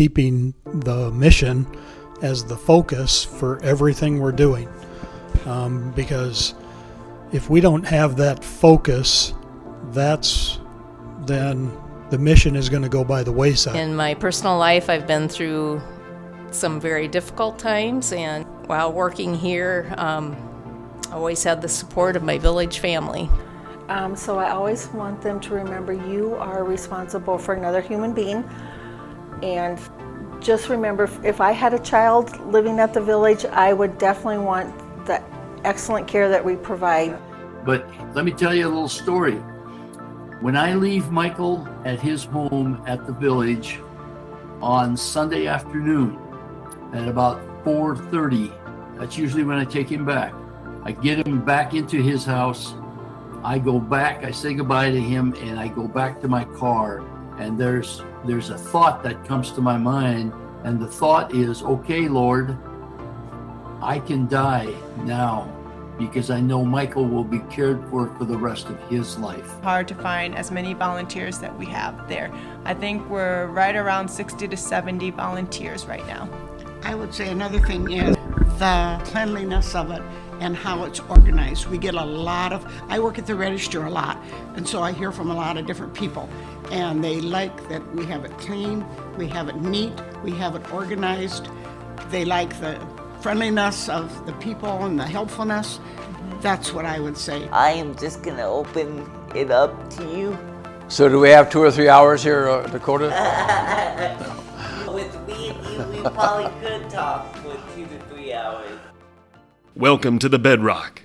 keeping the mission as the focus for everything we're doing. Because if we don't have that focus, then the mission is going to go by the wayside. In my personal life, I've been through some very difficult times, and while working here, I always had the support of my village family. So I always want them to remember you are responsible for another human being. And just remember, if I had a child living at the village, I would definitely want the excellent care that we provide. But let me tell you a little story. When I leave Michael at his home at the village on Sunday afternoon at about 4:30, that's usually when I take him back. I get him back into his house. I go back, I say goodbye to him, and I go back to my car. And there's a thought that comes to my mind, and the thought is, okay, Lord, I can die now because I know Michael will be cared for the rest of his life. Hard to find as many volunteers that we have there. I think we're right around 60 to 70 volunteers right now. I would say another thing is the cleanliness of it and how it's organized. We get I work at the register a lot, and so I hear from a lot of different people, and they like that we have it clean, we have it neat, we have it organized. They like the friendliness of the people and the helpfulness. That's what I would say. I am just gonna open it up to you. So do we have 2 or 3 hours here, Dakota? With me and you, we probably could talk for 2 to 3 hours. Welcome to the Bedrock.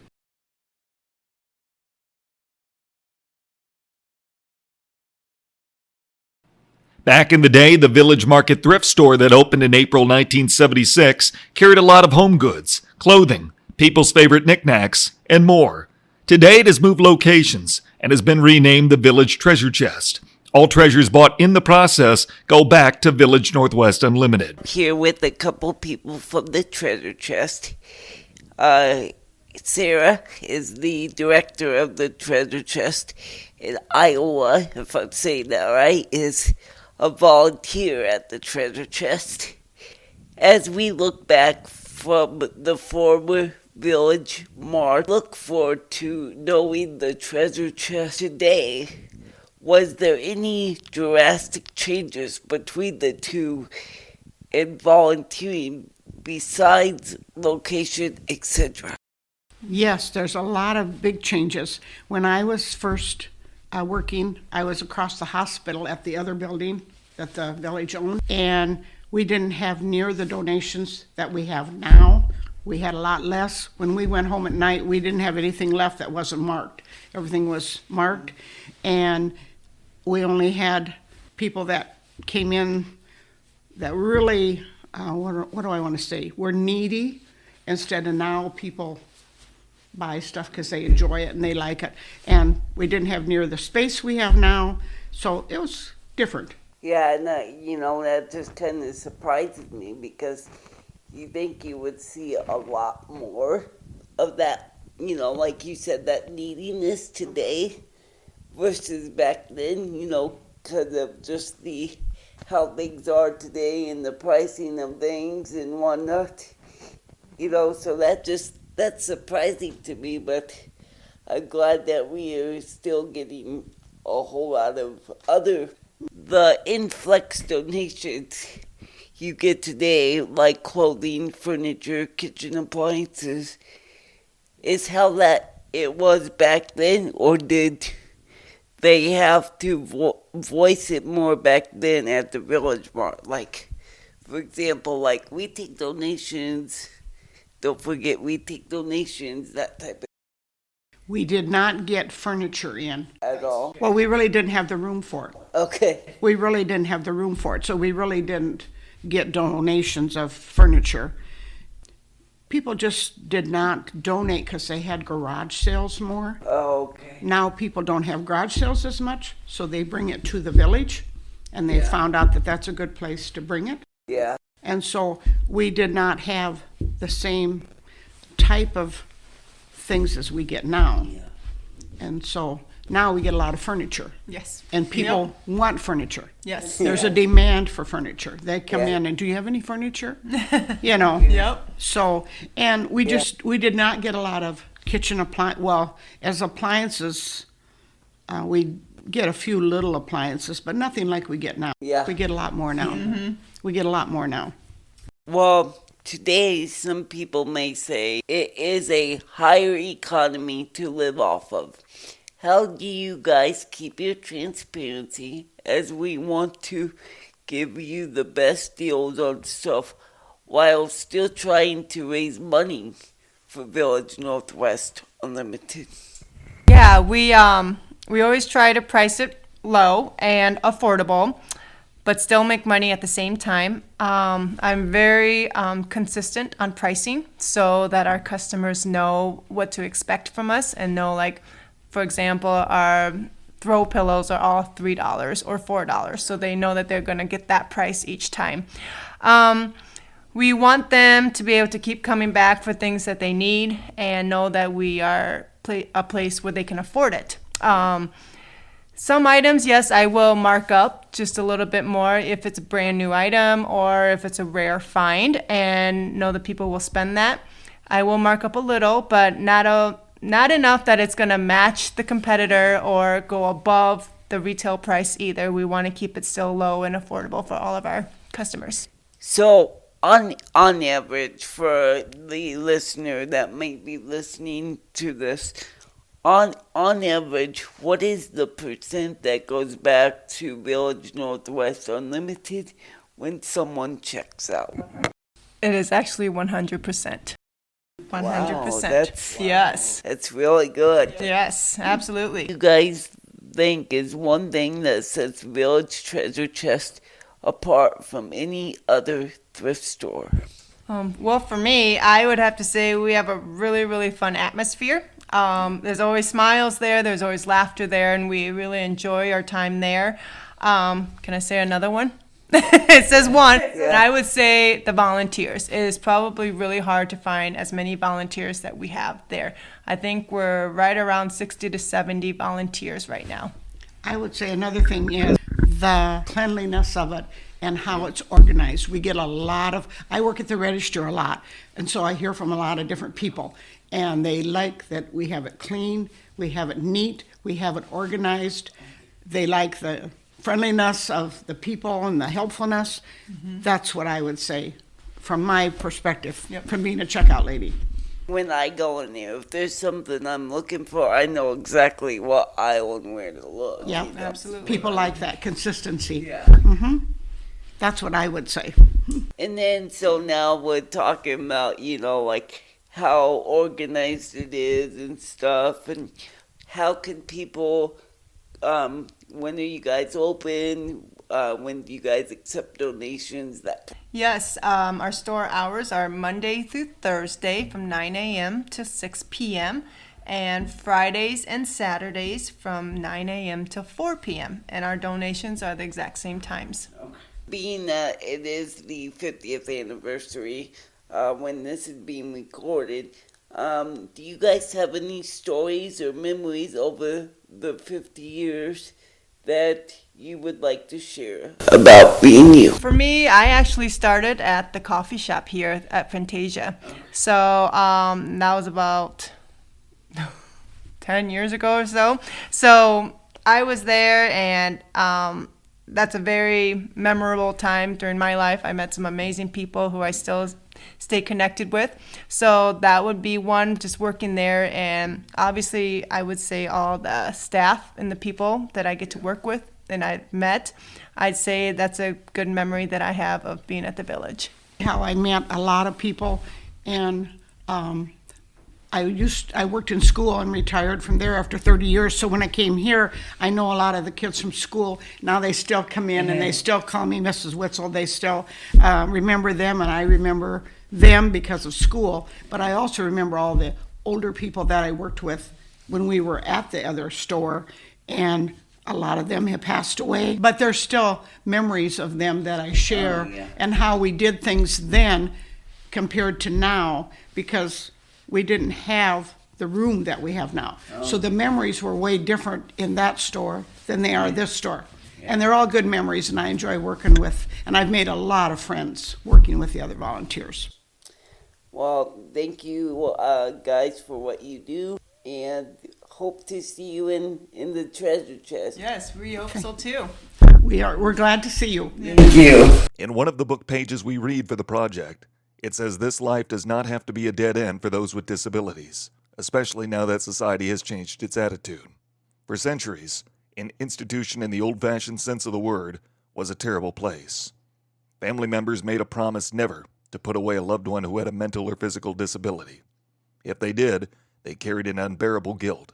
Back in the day, the Village Market thrift store that opened in April 1976 carried a lot of home goods, clothing, people's favorite knickknacks, and more. Today it has moved locations and has been renamed the Village Treasure Chest. All treasures bought in the process go back to Village Northwest Unlimited. Here with a couple people from the Treasure Chest. Sarah is the director of the Treasure Chest in Iowa, if I'm saying that right, is a volunteer at the Treasure Chest. As we look back from the former Village Mart, look forward to knowing the Treasure Chest today. Was there any drastic changes between the two in volunteering besides location, etc.? Yes, there's a lot of big changes. When I was first working, I was across the hospital at the other building that the village owned, and we didn't have near the donations that we have now. We had a lot less. When we went home at night, we didn't have anything left that wasn't marked. Everything was marked, and we only had people that came in that really, what do I want to say, were needy, instead of now people buy stuff because they enjoy it and they like it. And we didn't have near the space we have now, so it was different. Yeah, and that just kind of surprises me because you think you would see a lot more of that, like you said, that neediness today versus back then, because of just how things are today and the pricing of things and whatnot. So that's surprising to me, but I'm glad that we are still getting a whole lot of the influx donations you get today, like clothing, furniture, kitchen appliances, is how that it was back then, or did they have to voice it more back then at the Village Mart? Like, for example, like we take donations. Don't forget, we take donations, that type of. We did not get furniture in. At all? Well, we really didn't have the room for it. Okay. We really didn't have the room for it, so we really didn't get donations of furniture. People just did not donate because they had garage sales more. Oh, okay. Now people don't have garage sales as much, so they bring it to the village, and they found out that that's a good place to bring it. Yeah. And so we did not have the same type of things as we get now. Yeah. And so now we get a lot of furniture. Yes. And people want furniture. Yes. There's a demand for furniture. They come in and, do you have any furniture? You know. Yep. So, and we did not get a lot of kitchen appliances. Well, as appliances, we get a few little appliances, but nothing like we get now. Yeah. We get a lot more now. We get a lot more now. Well, today some people may say it is a higher economy to live off of. How do you guys keep your transparency, as we want to give you the best deals on stuff while still trying to raise money for Village Northwest Unlimited? Yeah, we always try to price it low and affordable, but still make money at the same time. I'm very consistent on pricing so that our customers know what to expect from us and know, like, for example, our throw pillows are all $3 or $4, so they know that they're going to get that price each time. We want them to be able to keep coming back for things that they need and know that we are a place where they can afford it. Some items, yes, I will mark up just a little bit more if it's a brand new item or if it's a rare find, and know that people will spend that. I will mark up a little, but not enough that it's going to match the competitor or go above the retail price either. We want to keep it still low and affordable for all of our customers. So, on average, for the listener that may be listening to this, on average, what is the percent that goes back to Village Northwest Unlimited when someone checks out? It is actually 100%. 100%. Yes. That's really good. Yes, absolutely. You guys think is one thing that sets Village Treasure Chest apart from any other thrift store? Well, for me, I would have to say we have a really, really fun atmosphere. There's always smiles there, there's always laughter there, and we really enjoy our time there. Can I say another one? It says one. Yeah. And I would say the volunteers. It is probably really hard to find as many volunteers that we have there. I think we're right around 60 to 70 volunteers right now. I would say another thing is the cleanliness of it and how it's organized. We get a lot of, I work at the register a lot, and so I hear from a lot of different people, and they like that we have it clean, we have it neat, we have it organized. They like the friendliness of the people and the helpfulness. Mm-hmm. That's what I would say from my perspective, from being a checkout lady. When I go in there, if there's something I'm looking for, I know exactly what aisle and where to look. Yeah, you know? absolutely. People like that consistency. Yeah. Mm-hmm. That's what I would say. And then, so now we're talking about, like how organized it is and stuff, and how can people, when are you guys open? When do you guys accept donations? Yes, our store hours are Monday through Thursday from 9 a.m. to 6 p.m. and Fridays and Saturdays from 9 a.m. to 4 p.m. And our donations are the exact same times. Being that it is the 50th anniversary when this is being recorded, do you guys have any stories or memories over the 50 years that you would like to share about being you? For me, I actually started at the coffee shop here at Fantasia. So that was about 10 years ago or so. So I was there, and that's a very memorable time during my life. I met some amazing people who I still stay connected with. So that would be one, just working there. And obviously, I would say all the staff and the people that I get to work with and I've met, I'd say that's a good memory that I have of being at the Village. How I met a lot of people, and I worked in school and retired from there after 30 years. So when I came here, I know a lot of the kids from school. Now they still come in and they still call me Mrs. Witzel. They still remember them, and I remember them because of school. But I also remember all the older people that I worked with when we were at the other store, and a lot of them have passed away. But there's still memories of them that I share, and how we did things then compared to now, because we didn't have the room that we have now. So the memories were way different in that store than they are this store. And they're all good memories, and I enjoy working with, and I've made a lot of friends working with the other volunteers. Well, thank you guys for what you do, and hope to see you in the treasure chest. Yes, we hope so too. We're glad to see you. Thank you. In one of the book pages we read for the project, it says this life does not have to be a dead end for those with disabilities, especially now that society has changed its attitude. For centuries, an institution in the old-fashioned sense of the word was a terrible place. Family members made a promise never to put away a loved one who had a mental or physical disability. If they did, they carried an unbearable guilt.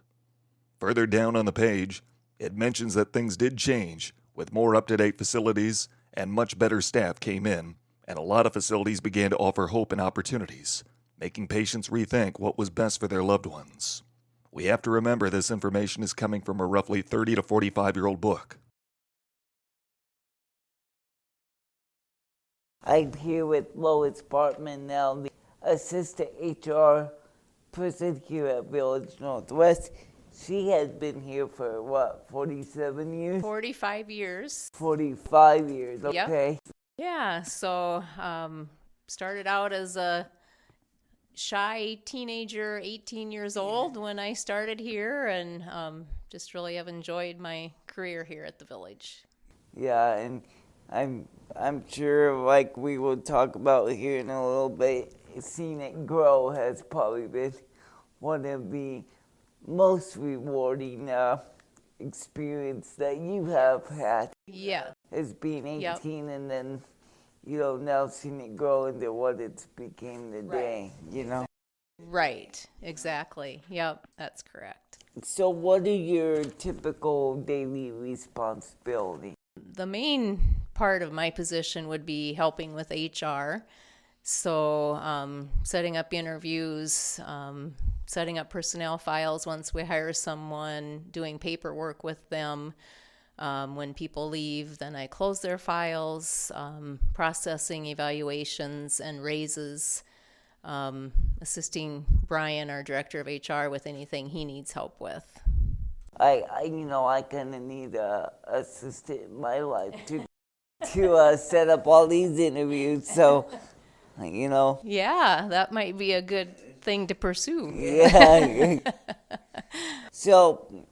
Further down on the page, it mentions that things did change with more up-to-date facilities and much better staff came in, and a lot of facilities began to offer hope and opportunities, making patients rethink what was best for their loved ones. We have to remember this information is coming from a roughly 30 to 45-year-old book. I'm here with Lois Bartman now, the assistant HR person here at Village Northwest. She has been here for, 47 years? 45 years. 45 years, okay. Yep. Yeah, so started out as a shy teenager, 18 years old when I started here, and just really have enjoyed my career here at the village. Yeah, and I'm sure, like we will talk about here in a little bit, seeing it grow has probably been one of the most rewarding experience that you have had. Yeah. As being 18 Yep. and then, now seeing it grow into what it's became today, Right, exactly. Yep, that's correct. So what are your typical daily responsibilities? The main part of my position would be helping with HR. So setting up interviews, setting up personnel files once we hire someone, doing paperwork with them. When people leave, then I close their files, processing evaluations and raises, assisting Brian, our director of HR, with anything he needs help with. I kind of need a assistant in my life to set up all these interviews. So, Yeah, that might be a good thing to pursue. Yeah. So,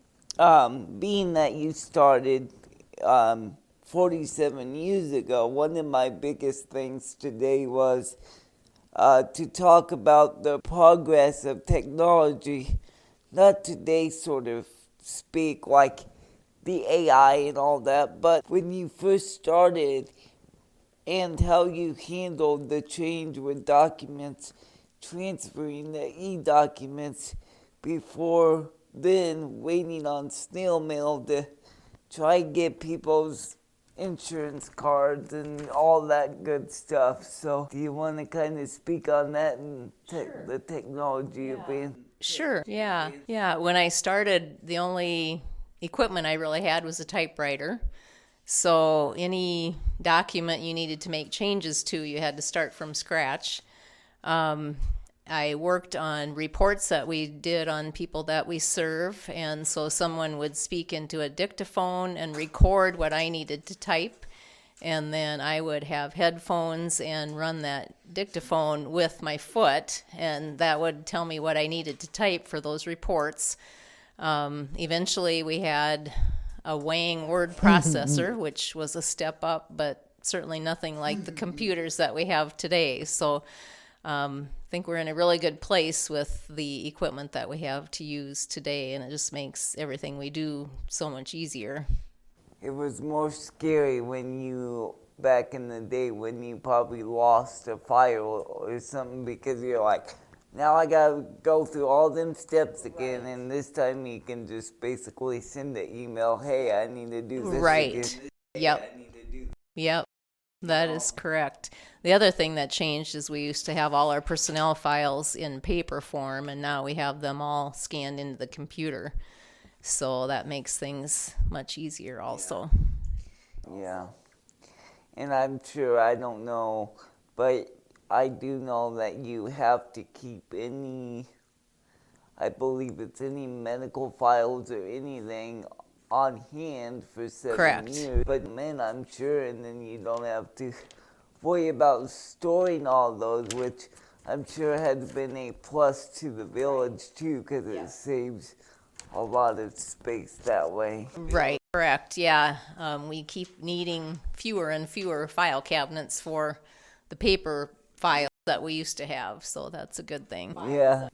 being that you started 47 years ago, one of my biggest things today was to talk about the progress of technology. Not today sort of speak like the AI and all that, but when you first started and how you handled the change with documents, transferring the e-documents before then waiting on snail mail to try and get people's insurance cards and all that good stuff. So do you want to kind of speak on that and the technology of being? Sure, yeah. When I started, the only equipment I really had was a typewriter. So any document you needed to make changes to, you had to start from scratch. I worked on reports that we did on people that we serve, and so someone would speak into a dictaphone and record what I needed to type, and then I would have headphones and run that dictaphone with my foot, and that would tell me what I needed to type for those reports. Eventually we had a weighing word processor, which was a step up, but certainly nothing like the computers that we have today. So I think we're in a really good place with the equipment that we have to use today, and it just makes everything we do so much easier. It was more scary back in the day when you probably lost a file or something, because you're like, now I gotta go through all them steps again, and this time you can just basically send an email, hey, I need to do this again. Yep. That is correct. The other thing that changed is we used to have all our personnel files in paper form, and now we have them all scanned into the computer. So that makes things much easier also. Yeah. And I'm sure, I don't know, but I do know that you have to keep any I believe it's any medical files or anything on hand for 7 Correct. years. But man, I'm sure, and then you don't have to worry about storing all those, which I'm sure has been a plus to the village too, because it saves a lot of space that way. Right, correct, yeah. We keep needing fewer and fewer file cabinets for the paper files that we used to have, so that's a good thing. Yeah.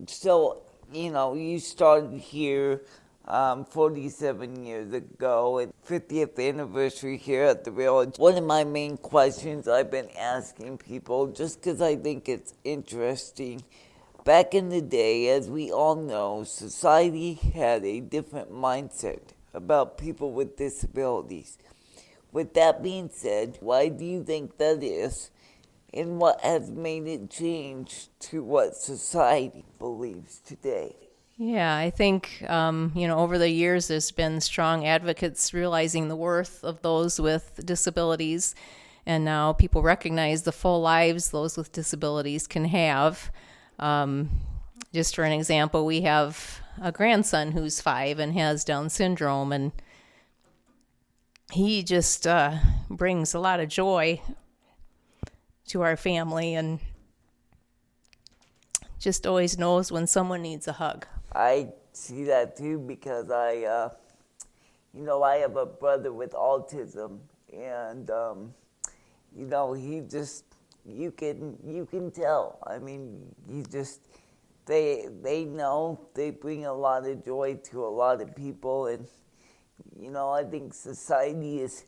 So, you started here 47 years ago, and 50th anniversary here at the village. One of my main questions I've been asking people, just because I think it's interesting, back in the day, as we all know, society had a different mindset about people with disabilities. With that being said, why do you think that is? And what has made it change to what society believes today? Yeah, I think, over the years there's been strong advocates realizing the worth of those with disabilities, and now people recognize the full lives those with disabilities can have. Just for an example, we have a grandson who's 5 and has Down syndrome, and he just brings a lot of joy to our family and just always knows when someone needs a hug. I see that too, because I have a brother with autism, and he just, you can tell. I mean, they know they bring a lot of joy to a lot of people, and I think society is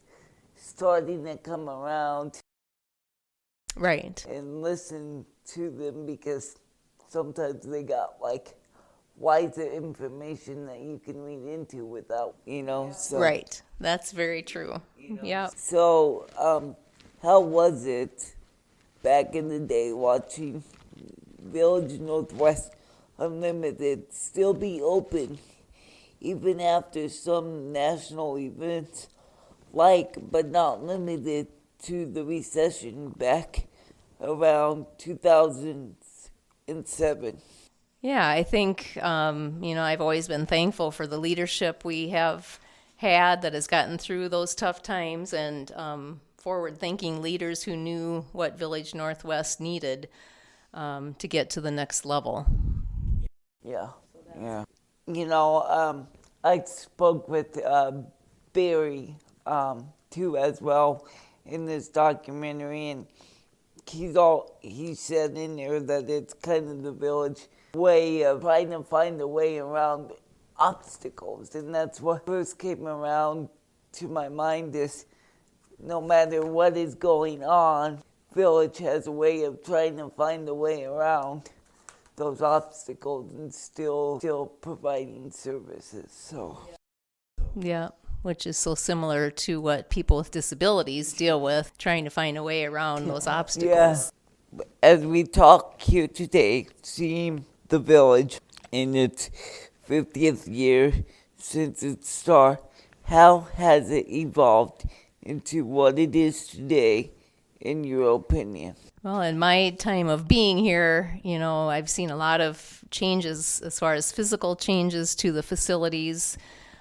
starting to come around, right, and listen to them, because sometimes they got wiser information that you can read into without, so. Right, that's very true. Yeah. So, how was it back in the day watching Village Northwest Unlimited still be open even after some national events but not limited to the recession back around 2007? Yeah, I think, I've always been thankful for the leadership we have had that has gotten through those tough times, and forward-thinking leaders who knew what Village Northwest needed to get to the next level. Yeah. I spoke with Barry too as well in this documentary, and he said in there that it's kind of the village way of trying to find a way around obstacles, and that's what first came around to my mind, is no matter what is going on, village has a way of trying to find a way around those obstacles and still providing services. So Yeah, which is so similar to what people with disabilities deal with, trying to find a way around those obstacles. Yeah. As we talk here today, seeing the village in its 50th year since its start, how has it evolved into what it is today, in your opinion? Well, in my time of being here, I've seen a lot of changes as far as physical changes to the facilities,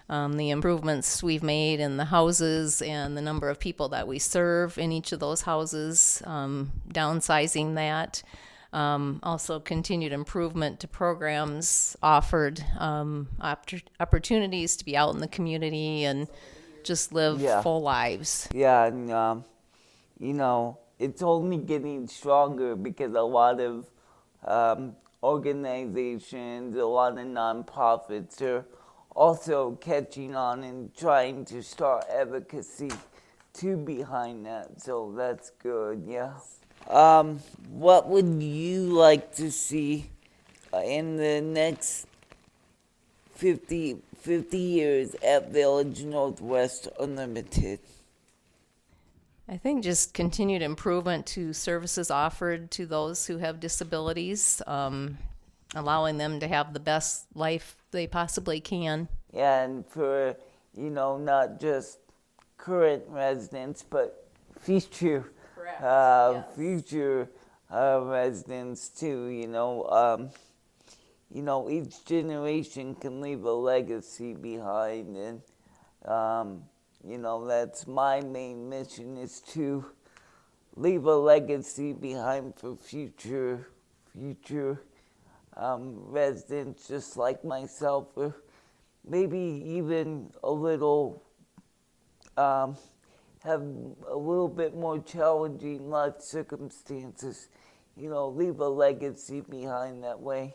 the improvements we've made in the houses and the number of people that we serve in each of those houses, downsizing that. Also continued improvement to programs offered, opportunities to be out in the community and just live full lives. Yeah, and it's only getting stronger because a lot of organizations, a lot of nonprofits are also catching on and trying to start advocacy too behind that. So that's good, yeah. What would you like to see in the next 50 years at Village Northwest Unlimited? I think just continued improvement to services offered to those who have disabilities, allowing them to have the best life they possibly can. Yeah, and for, not just current residents, but future future residents too, each generation can leave a legacy behind, and that's my main mission, is to leave a legacy behind for future residents just like myself, or maybe even a little have a little bit more challenging life circumstances. Leave a legacy behind. That way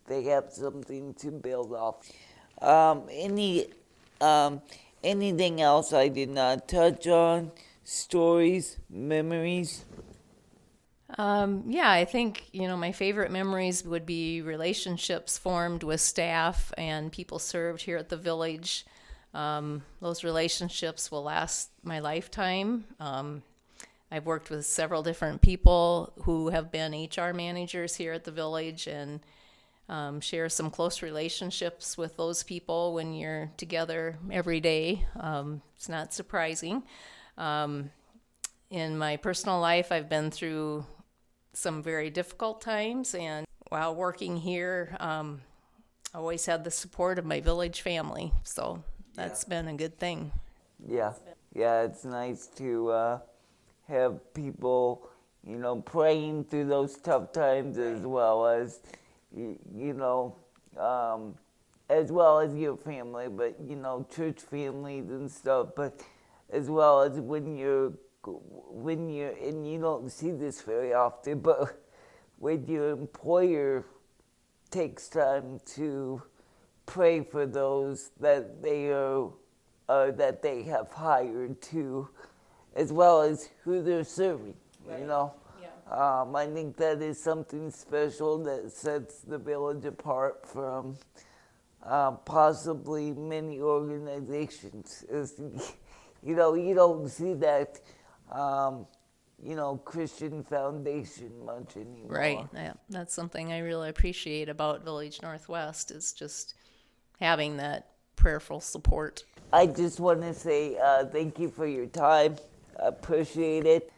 they have something to build off. Anything else I did not touch on? Stories, memories? Yeah, I think, my favorite memories would be relationships formed with staff and people served here at the village. Those relationships will last my lifetime. I've worked with several different people who have been HR managers here at the village, and share some close relationships with those people when you're together every day. It's not surprising. In my personal life, I've been through some very difficult times, and while working here, I always had the support of my village family, so that's been a good thing. Yeah, it's nice to have people, praying through those tough times, as well as, as well as your family, but, church families and stuff, but as well as when you're, and you don't see this very often, but when your employer takes time to pray for those that they are, that they have hired to, as well as who they're serving, Yeah. I think that is something special that sets the village apart from possibly many organizations. You don't see that, Christian foundation much anymore. Right. Yeah, that's something I really appreciate about Village Northwest, is just having that prayerful support. I just want to say thank you for your time. I appreciate it.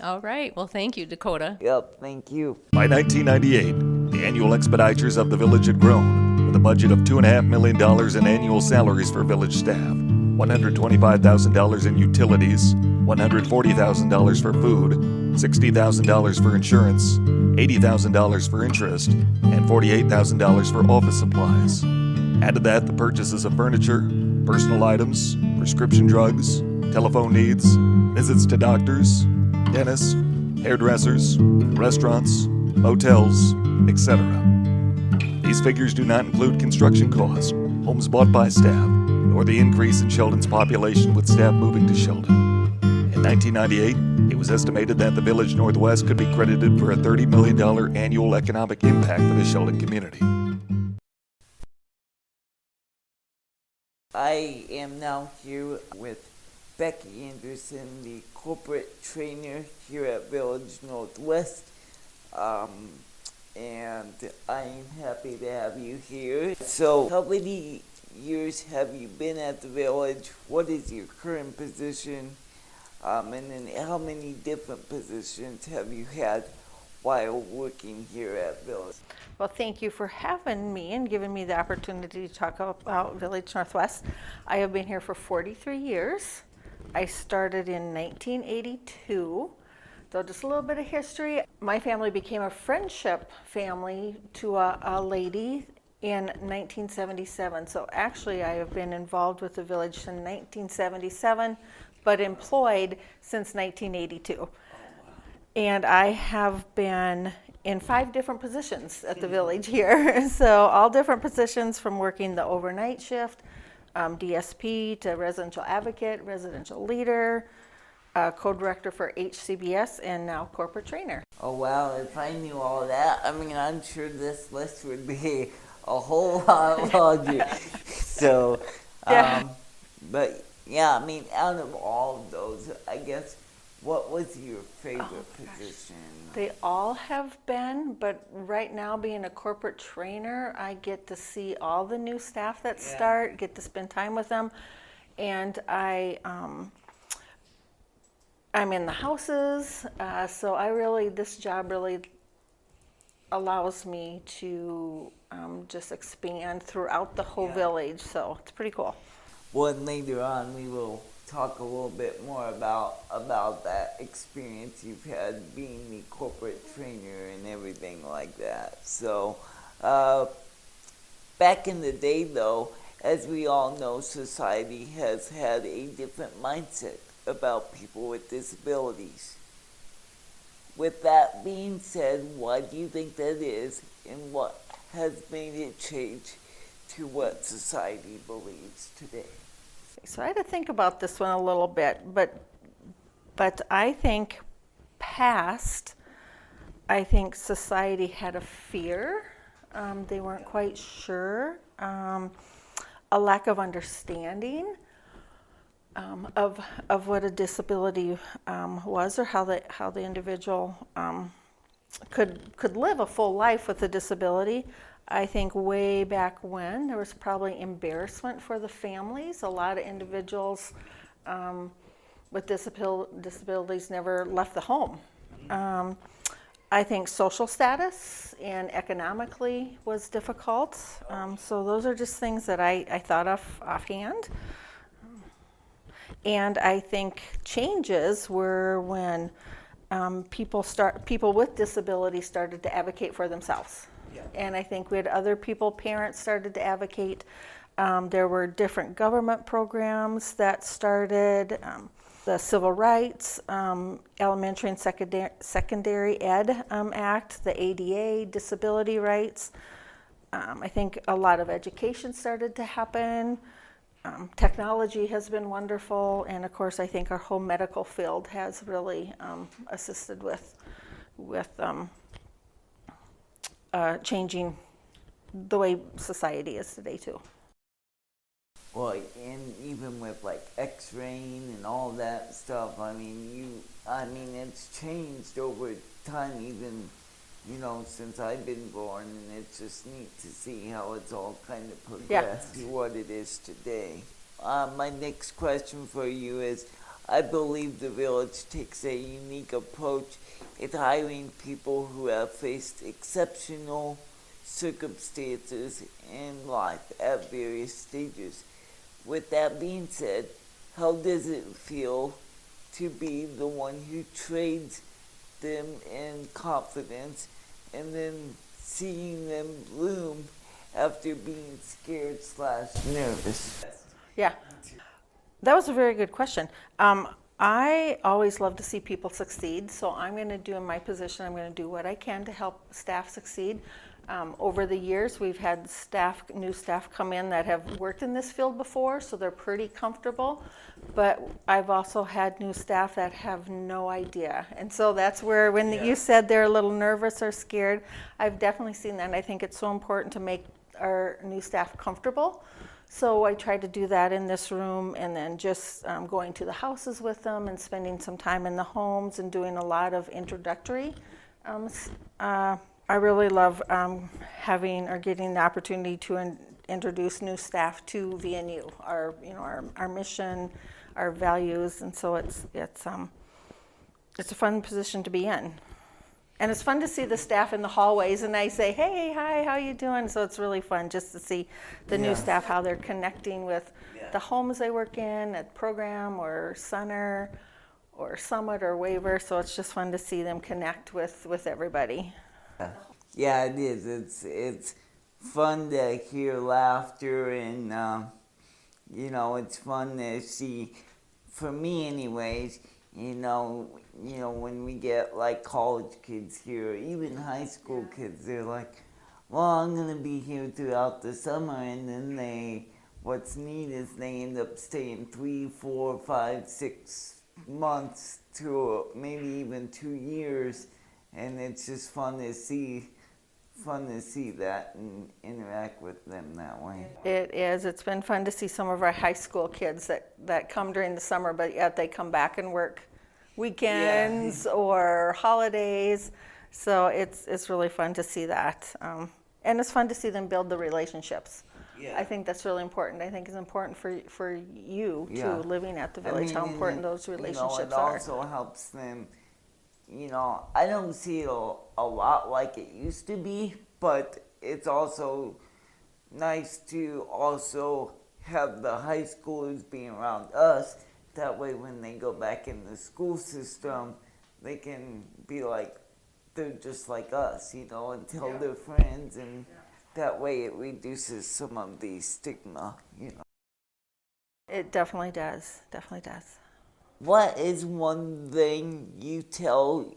All right. Well, thank you, Dakota. Yep, thank you. By 1998, the annual expenditures of the village had grown, with a budget of $2.5 million in annual salaries for village staff, $125,000 in utilities, $140,000 for food, $60,000 for insurance, $80,000 for interest, and $48,000 for office supplies. Add to that the purchases of furniture, personal items, prescription drugs, telephone needs, visits to doctors, dentists, hairdressers, restaurants, motels, etc. These figures do not include construction costs, homes bought by staff, nor the increase in Sheldon's population with staff moving to Sheldon. In 1998, it was estimated that the Village Northwest could be credited for a $30 million annual economic impact for the Sheldon community. I am now here with Becky Anderson, the corporate trainer here at Village Northwest, and I'm happy to have you here. So, how many years have you been at the village? What is your current position? And then how many different positions have you had while working here at Village? Well, thank you for having me and giving me the opportunity to talk about Village Northwest. I have been here for 43 years. I started in 1982. So just a little bit of history. My family became a friendship family to a lady in 1977. So actually I have been involved with the village since 1977, but employed since 1982. And I have been in 5 different positions at the village here. So all different positions, from working the overnight shift, DSP, to residential advocate, residential leader, co-director for HCBS, and now corporate trainer. Oh wow, if I knew all that, I'm sure this list would be a whole lot longer. So, but yeah, out of all of those, I guess, what was your favorite position? They all have been, but right now, being a corporate trainer, I get to see all the new staff that start, get to spend time with them, and I'm in the houses, so this job really allows me to just expand throughout the whole village. So it's pretty cool. Well, and later on we will talk a little bit more about that experience you've had being the corporate trainer and everything like that. So back in the day, though, as we all know, society has had a different mindset about people with disabilities. With that being said, why do you think that is, and what has made it change to what society believes today? So I had to think about this one a little bit, but I think I think society had a fear. They weren't quite sure. A lack of understanding of what a disability was, or how the individual could live a full life with a disability. I think way back when there was probably embarrassment for the families. A lot of individuals with disabilities never left the home. I think social status and economically was difficult. So those are just things that I thought of offhand. And I think changes were when people with disabilities started to advocate for themselves. Yeah. And I think we had other people, parents started to advocate. There were different government programs that started. The Civil Rights, Elementary and Secondary Ed Act, the ADA, disability rights. I think a lot of education started to happen. Technology has been wonderful, and of course I think our whole medical field has really assisted with changing the way society is today too. Well, and even with like X-raying and all that stuff, I mean it's changed over time, even, since I've been born, and it's just neat to see how it's all kind of progressed to what it is today. My next question for you is, I believe the village takes a unique approach in hiring people who have faced exceptional circumstances in life at various stages. With that being said, how does it feel to be the one who trades them in confidence and then seeing them bloom after being scared/nervous? Yeah, that was a very good question. I always love to see people succeed, so I'm going to do in my position, I'm going to do what I can to help staff succeed. Over the years, we've had new staff come in that have worked in this field before, so they're pretty comfortable. But I've also had new staff that have no idea. And so that's where, when you said they're a little nervous or scared, I've definitely seen that. And I think it's so important to make our new staff comfortable. So I try to do that in this room, and then just going to the houses with them and spending some time in the homes and doing a lot of introductory. I really love having or getting the opportunity to introduce new staff to VNU, our mission, our values, and so it's a fun position to be in. And it's fun to see the staff in the hallways, and I say, hey, hi, how you doing? So it's really fun just to see the new staff, how they're connecting with the homes they work in, at program or center or summit or waiver. So it's just fun to see them connect with everybody. Yeah, it is. It's fun to hear laughter, and it's fun to see. For me, anyways, when we get like college kids here, even high school kids, they're like, "Well, I'm gonna be here throughout the summer," and then what's neat is they end up staying 3, 4, 5, 6 months to maybe even 2 years. And it's just fun to see that and interact with them that way. It is. It's been fun to see some of our high school kids that come during the summer, but yet they come back and work weekends or holidays. So it's really fun to see that. And it's fun to see them build the relationships. Yeah. I think that's really important. I think it's important for you too, living at the village, how important those relationships are. It also helps them I don't see it a lot like it used to be, but it's also nice to also have the high schoolers being around us. That way when they go back in the school system, they can be like, they're just like us, and tell their friends, and that way it reduces some of the stigma, It definitely does. Definitely does. What is one thing you tell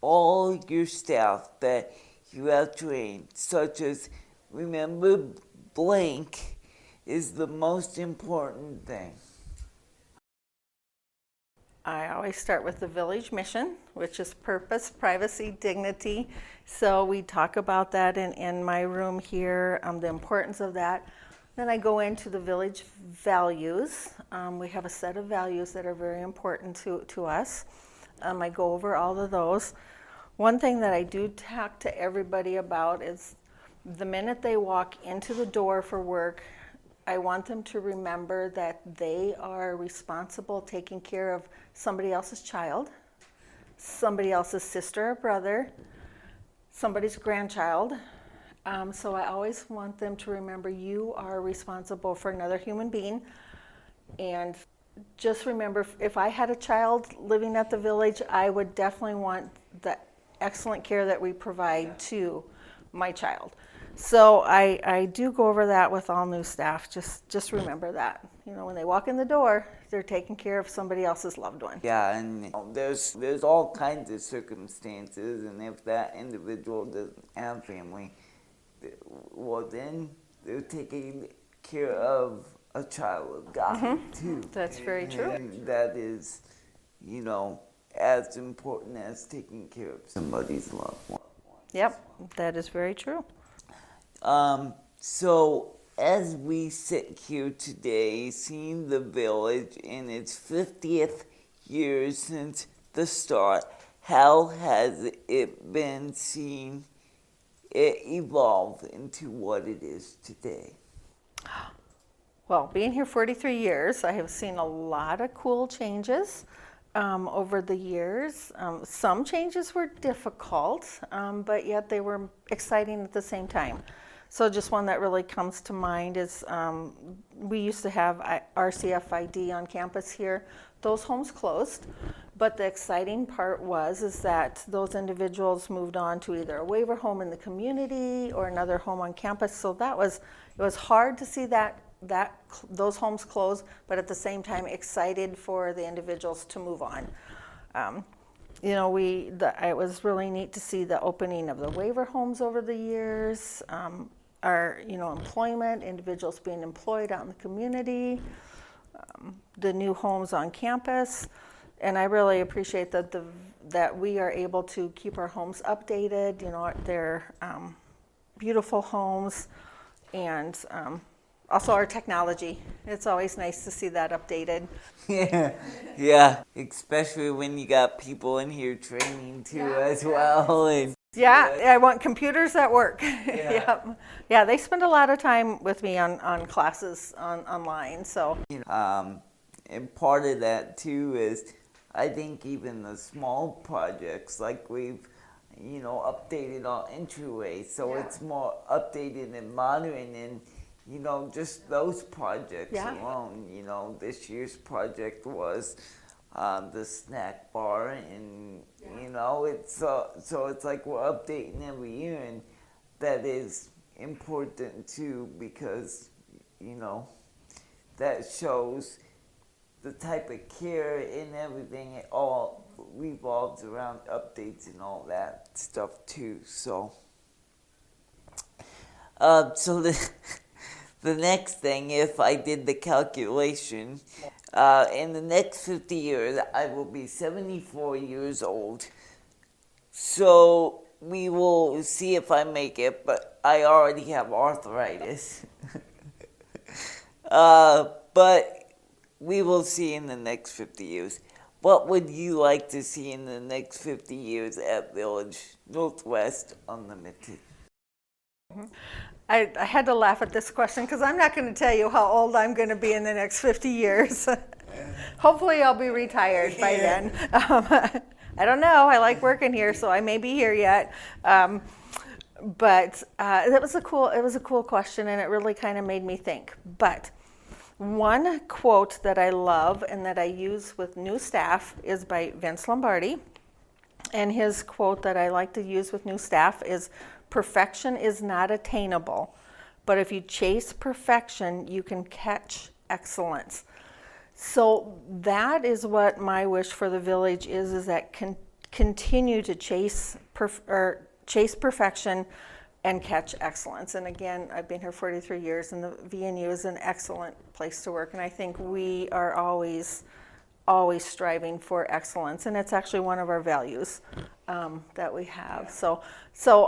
all your staff that you have trained, such as remember blank is the most important thing? I always start with the village mission, which is purpose, privacy, dignity. So we talk about that in my room here, the importance of that. Then I go into the village values. We have a set of values that are very important to us. I go over all of those. One thing that I do talk to everybody about is the minute they walk into the door for work, I want them to remember that they are responsible taking care of somebody else's child, somebody else's sister or brother, somebody's grandchild. So I always want them to remember you are responsible for another human being. And just remember, if I had a child living at the village, I would definitely want the excellent care that we provide to my child. So I do go over that with all new staff. Just remember that. When they walk in the door, they're taking care of somebody else's loved one. Yeah, and there's all kinds of circumstances, and if that individual doesn't have family, well, then they're taking care of a child of God, too. That's very true. And that is, as important as taking care of somebody's loved one. Yep, that is very true. So as we sit here today, seeing the village in its 50th year since the start, how has it been seeing it evolve into what it is today? Well, being here 43 years, I have seen a lot of cool changes over the years. Some changes were difficult, but yet they were exciting at the same time. So just one that really comes to mind is we used to have RCFID on campus here. Those homes closed, but the exciting part is that those individuals moved on to either a waiver home in the community or another home on campus. So it was hard to see those homes close, but at the same time excited for the individuals to move on. It was really neat to see the opening of the waiver homes over the years. Our employment, individuals being employed out in the community, the new homes on campus, and I really appreciate that we are able to keep our homes updated. They're beautiful homes, and also our technology. It's always nice to see that updated. Yeah, especially when you got people in here training too as well. And I want computers that work. Yeah, they spend a lot of time with me on classes online. So and part of that too is, I think even the small projects, like we've updated our entryway, so it's more updated and modern, and just those projects alone. This year's project was the snack bar, and it's so it's like we're updating every year, and that is important too, because that shows the type of care and everything. It all revolves around updates and all that stuff too. So the next thing, if I did the calculation, in the next 50 years, I will be 74 years old. So we will see if I make it, but I already have arthritis. But we will see in the next 50 years. What would you like to see in the next 50 years at Village Northwest Unlimited? I had to laugh at this question because I'm not going to tell you how old I'm going to be in the next 50 years. Hopefully I'll be retired by then. I don't know. I like working here, so I may be here yet. But it was a cool question, and it really kind of made me think. But one quote that I love and that I use with new staff is by Vince Lombardi. And his quote that I like to use with new staff is, "Perfection is not attainable, but if you chase perfection, you can catch excellence." So that is what my wish for the village is that continue to chase perfection and catch excellence. And again, I've been here 43 years, and the VNU is an excellent place to work. And I think we are always striving for excellence, and it's actually one of our values that we have. So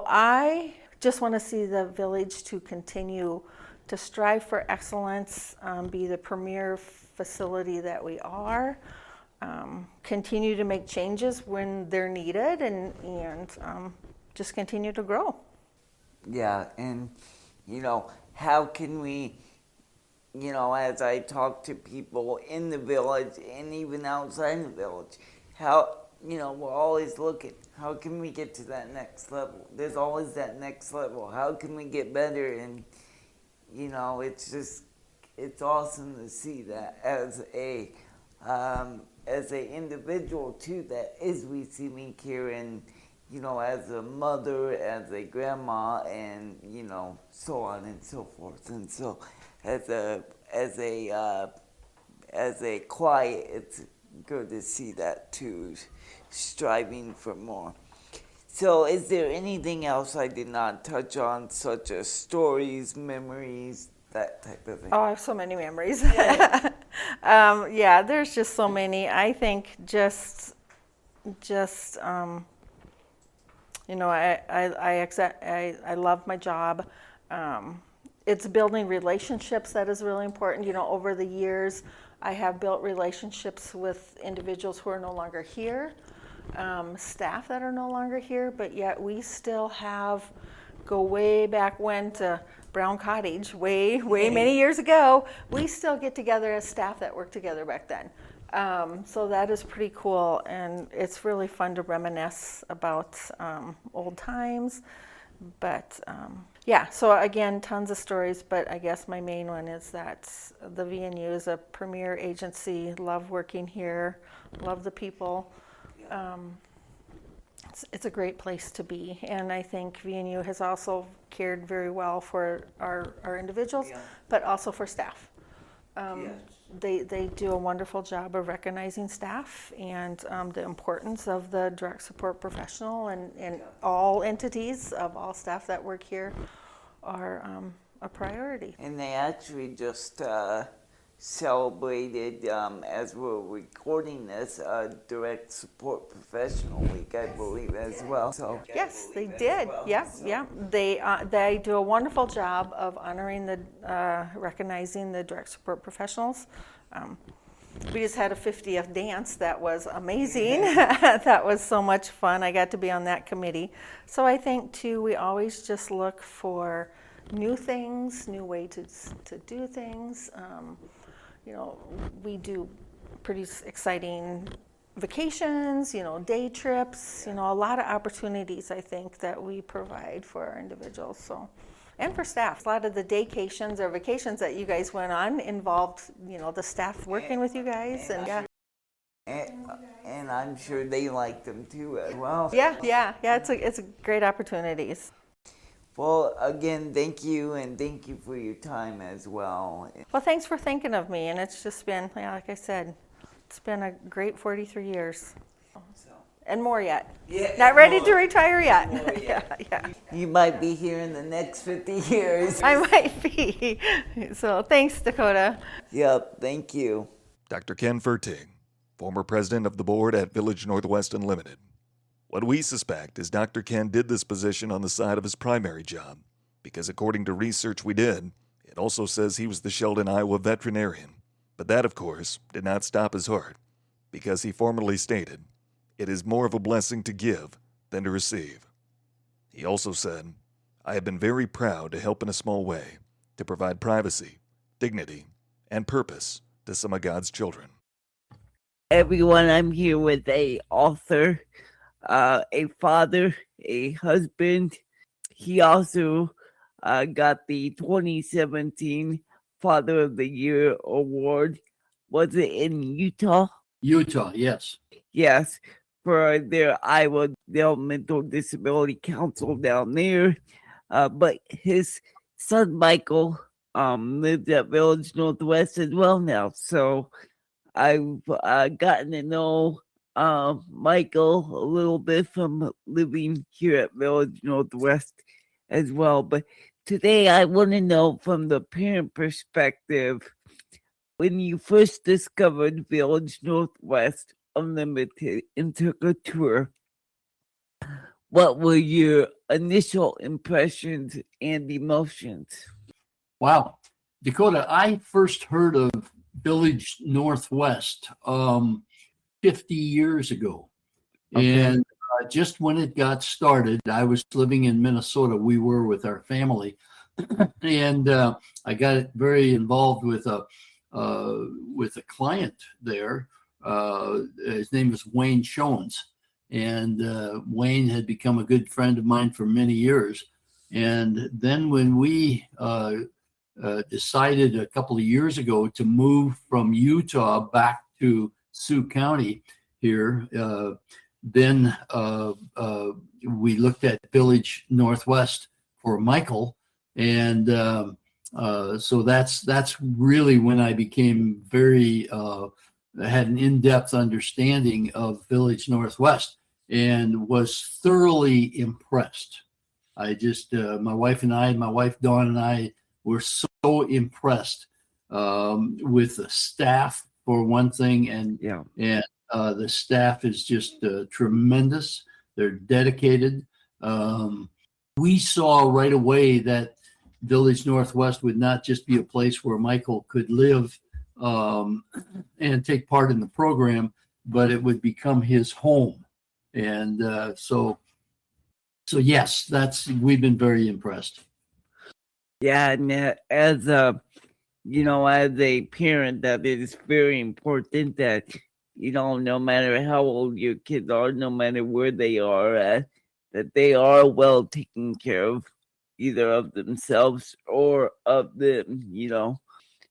I just want to see the village to continue to strive for excellence, be the premier facility that we are, continue to make changes when they're needed, and just continue to grow. Yeah, and how can we, as I talk to people in the village and even outside the village, how, we're always looking, how can we get to that next level? There's always that next level. How can we get better? And, it's awesome to see that as a individual too that is receiving care, and as a mother, as a grandma, and so on and so forth. And so as a quiet, it's good to see that too, striving for more. So is there anything else I did not touch on, such as stories, memories, that type of thing? Oh, I have so many memories. Yeah, there's just so many. I think I love my job. It's building relationships that is really important. Over the years, I have built relationships with individuals who are no longer here, staff that are no longer here, but yet we still go way back when to Brown Cottage, way many years ago. We still get together as staff that worked together back then. So that is pretty cool, and it's really fun to reminisce about old times. But so again, tons of stories, but I guess my main one is that the VNU is a premier agency. Love working here, love the people. It's a great place to be, and I think VNU has also cared very well for our individuals, but also for staff. They do a wonderful job of recognizing staff and the importance of the direct support professional, and all entities of all staff that work here are a priority. And they actually just celebrated, as we're recording this, Direct Support Professional Week, I believe, as well. So yes, they did. Yeah. They do a wonderful job of honoring recognizing the direct support professionals. We just had a 50th dance that was amazing. That was so much fun. I got to be on that committee. So I think too, we always just look for new things, new way to do things. We do pretty exciting vacations, day trips, a lot of opportunities I think that we provide for our individuals. So, and for staff. A lot of the daycations or vacations that you guys went on involved, the staff working with you guys, and I'm sure they liked them too as well. Yeah. It's a great opportunities. Well, again, thank you, and thank you for your time as well. Well, thanks for thinking of me, and it's just been, like I said, it's been a great 43 years. And more yet. Yeah, not ready to retire yet. Yeah. You might be here in the next 50 years. I might be. So thanks, Dakota. Yep, thank you. Dr. Jan Fertig, former president of the board at Village Northwest Unlimited. What we suspect is Dr. Ken did this position on the side of his primary job, because according to research we did, it also says he was the Sheldon, Iowa veterinarian. But that, of course, did not stop his heart, because he formally stated, "It is more of a blessing to give than to receive." He also said, "I have been very proud to help in a small way, to provide privacy, dignity, and purpose to some of God's children." everyone. I'm here with a author, a father, a husband. He also got the 2017 Father of the Year award. Was it in Utah? Utah, yes. Yes, for their Iowa Developmental Disability Council down there. But his son Michael lives at Village Northwest as well now. So I've gotten to know Michael a little bit from living here at Village Northwest as well. But today I want to know from the parent perspective, when you first discovered Village Northwest Unlimited and took a tour, what were your initial impressions and emotions? Wow. Dakota, I first heard of Village Northwest 50 years ago. Okay. And just when it got started, I was living in Minnesota. We were with our family. And I got very involved with a client there. His name was Wayne Shones. And Wayne had become a good friend of mine for many years. And then when we decided a couple of years ago to move from Utah back to Sioux County here, then we looked at Village Northwest for Michael. And so that's really when I became very had an in-depth understanding of Village Northwest and was thoroughly impressed. I just my wife Dawn and I were so impressed with the staff for one thing, and the staff is just tremendous. They're dedicated. We saw right away that Village Northwest would not just be a place where Michael could live and take part in the program, but it would become his home. And so yes, we've been very impressed. Yeah, and as a parent, that is very important that, no matter how old your kids are, no matter where they are at, that they are well taken care of, either of themselves or of them,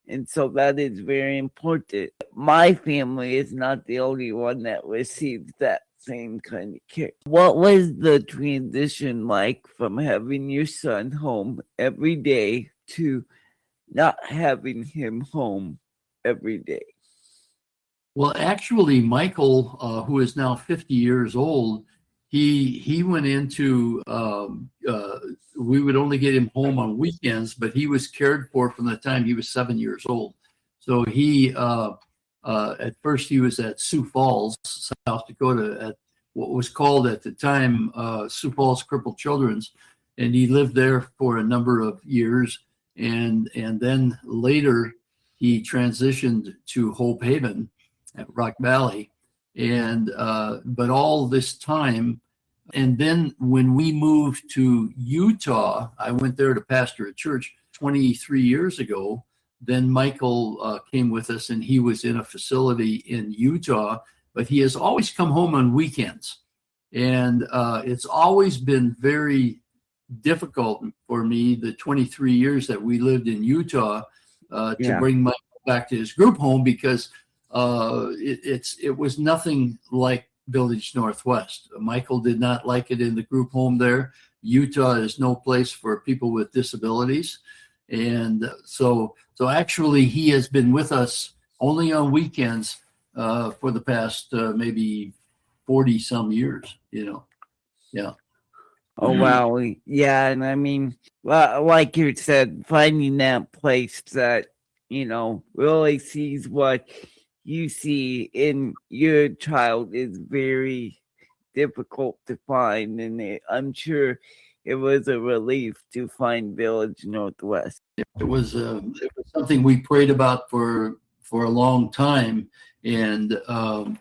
and so that is very important. My family is not the only one that receives that same kind of care. What was the transition like from having your son home every day to not having him home every day? Well, actually, Michael, who is now 50 years old, he went into, we would only get him home on weekends, but he was cared for from the time he was 7 years old. So he, at first he was at Sioux Falls, South Dakota, at what was called at the time Sioux Falls Crippled Children's. And he lived there for a number of years. And then later he transitioned to Hope Haven at Rock Valley. And but all this time, and then when we moved to Utah, I went there to pastor a church 23 years ago. Then Michael came with us, and he was in a facility in Utah, but he has always come home on weekends. And it's always been very difficult for me, the 23 years that we lived in Utah, to bring Michael back to his group home, because it was nothing like Village Northwest. Michael did not like it in the group home there. Utah is no place for people with disabilities. And so actually he has been with us only on weekends for the past maybe 40 some years, Yeah. Oh, wow. Yeah. And I mean, like you said, finding that place that, really sees what you see in your child is very difficult to find. And I'm sure it was a relief to find Village Northwest. It was something we prayed about for a long time. And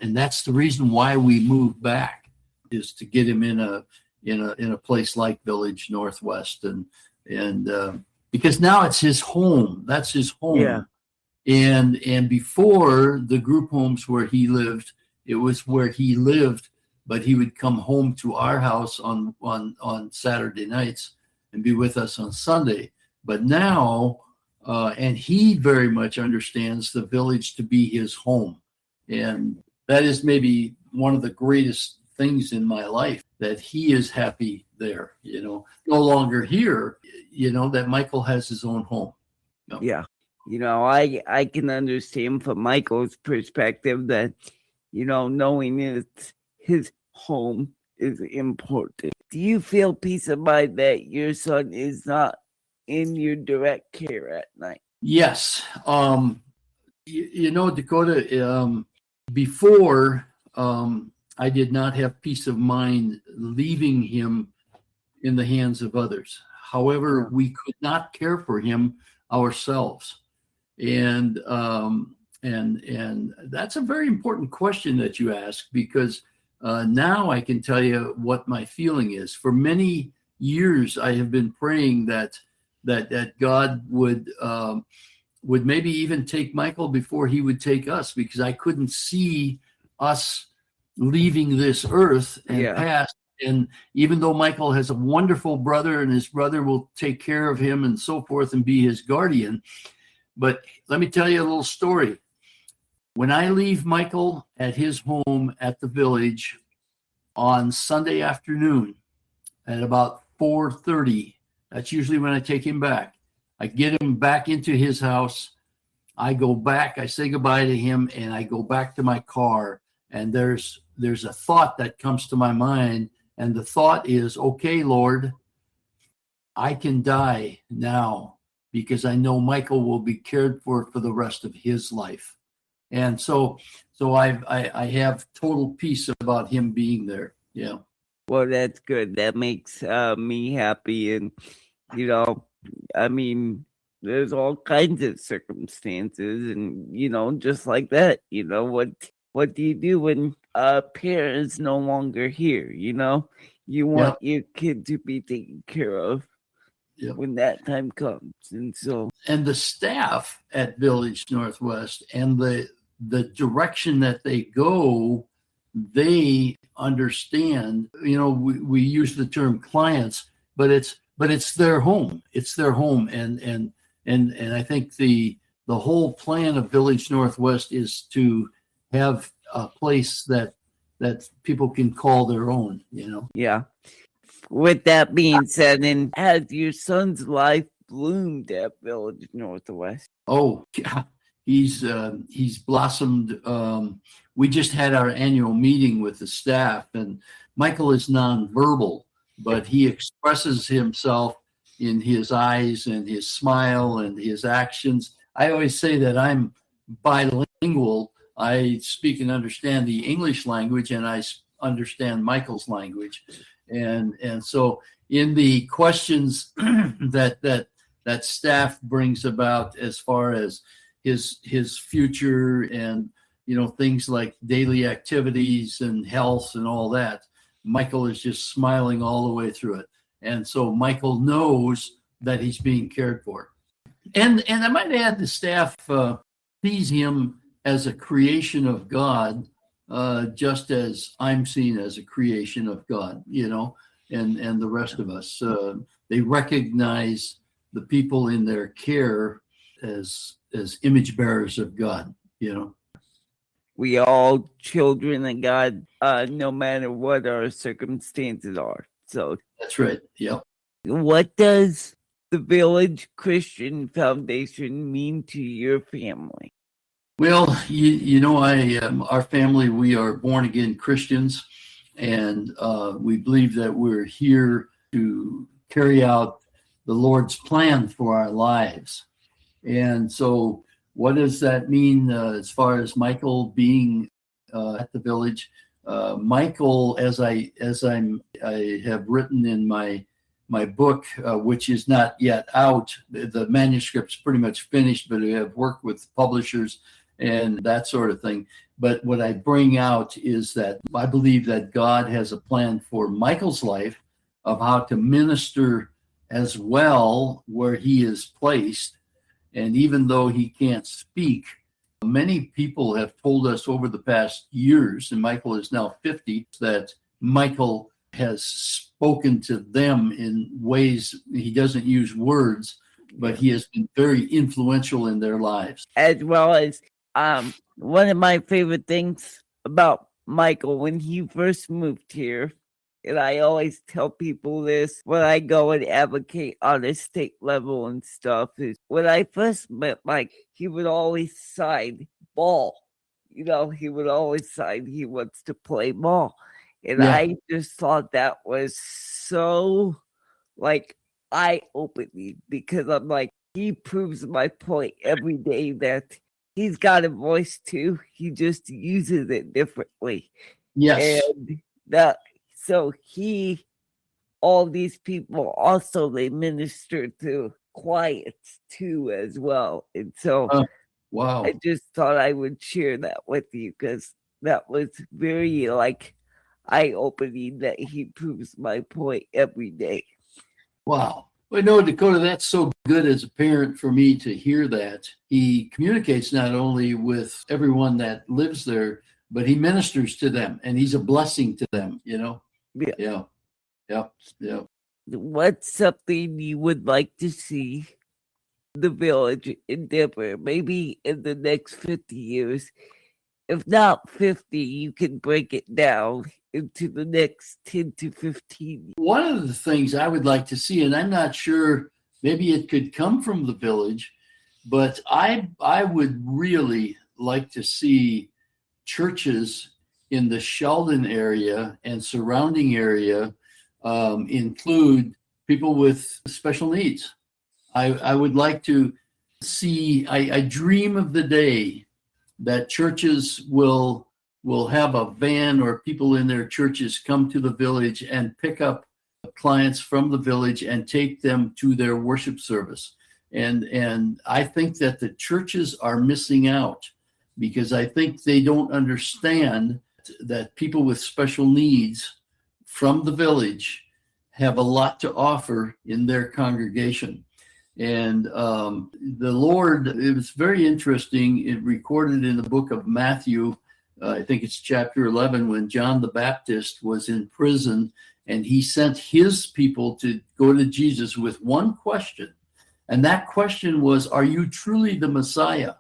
that's the reason why we moved back, is to get him in a place like Village Northwest, and because now it's his home. That's his home. Yeah. And before the group homes where he lived, it was where he lived, but he would come home to our house on Saturday nights and be with us on Sunday. But now, and he very much understands the village to be his home. And that is maybe one of the greatest things in my life, that he is happy there, no longer here, that Michael has his own home. Yeah. I can understand from Michael's perspective that, knowing it's his home is important. Do you feel peace of mind that your son is not in your direct care at night? Yes. Dakota, before, I did not have peace of mind leaving him in the hands of others. However, we could not care for him ourselves. And that's a very important question that you ask, because now I can tell you what my feeling is. For many years, I have been praying that God would maybe even take Michael before he would take us, because I couldn't see us leaving this earth and past. And even though Michael has a wonderful brother and his brother will take care of him and so forth and be his guardian, but let me tell you a little story. When I leave Michael at his home at the village on Sunday afternoon at about 4:30, that's usually when I take him back. I get him back into his house. I go back, I say goodbye to him, and I go back to my car. And there's a thought that comes to my mind. And the thought is, okay, Lord, I can die now because I know Michael will be cared for the rest of his life. And so I have total peace about him being there. Yeah. Well, that's good. That makes me happy. And, there's all kinds of circumstances and, just like that, what do you do when a parent is no longer here? You want your kid to be taken care of when that time comes. And the staff at Village Northwest and the direction that they go, they understand, we use the term clients, but it's their home. It's their home. And I think the whole plan of Village Northwest is to have a place that people can call their own, Yeah. With that being said, and has your son's life bloomed at Village Northwest? Oh, yeah. He's blossomed. We just had our annual meeting with the staff, and Michael is nonverbal, but he expresses himself in his eyes and his smile and his actions. I always say that I'm bilingual. I speak and understand the English language, and I understand Michael's language. And so in the questions that staff brings about as far as his future and, things like daily activities and health and all that, Michael is just smiling all the way through it. And so Michael knows that he's being cared for. And I might add, the staff sees him as a creation of God, just as I'm seen as a creation of God, and the rest of us. They recognize the people in their care as image bearers of God, We all children of God, no matter what our circumstances are. So that's right. Yeah. What does the Village Christian Foundation mean to your family? Well, our family, we are born again Christians, and we believe that we're here to carry out the Lord's plan for our lives. And so what does that mean as far as Michael being at the village? Michael, as I have written in my book, which is not yet out, the manuscript's pretty much finished, but I have worked with publishers and that sort of thing. But what I bring out is that I believe that God has a plan for Michael's life of how to minister as well where he is placed, And even though he can't speak, many people have told us over the past years, and Michael is now 50, that Michael has spoken to them in ways he doesn't use words, but he has been very influential in their lives. As well as one of my favorite things about Michael when he first moved here, and I always tell people this when I go and advocate on a state level and stuff, is when I first met Mike, he would always sign ball. You know, he would always sign he wants to play ball. And Yeah. I just thought that was so like eye-opening, because I'm like, he proves my point every day that he's got a voice too. He just uses it differently. Yes. And that, so all these people also, they minister to clients too as well. And so Wow. I just thought I would share that with you, because that was very like eye-opening that he proves my point every day. Wow. Well, no, Dakota, that's so good as a parent for me to hear that. He communicates not only with everyone that lives there, but he ministers to them, and he's a blessing to them, you know? Yeah. Yeah. What's something you would like to see the village endeavor, maybe in the next 50 years? If not 50, you can break it down into the next 10 to 15. One of the things I would like to see, and I'm not sure, maybe it could come from the village, but I would really like to see churches in the Sheldon area and surrounding area include people with special needs. I would like to see, I dream of the day that churches will have a van, or people in their churches come to the village and pick up clients from the village and take them to their worship service. And I think that the churches are missing out, because I think they don't understand that people with special needs from the village have a lot to offer in their congregation. And the Lord, it was very interesting. It recorded in the book of Matthew, I think it's chapter 11, when John the Baptist was in prison, and he sent his people to go to Jesus with one question. And that question was, are you truly the Messiah?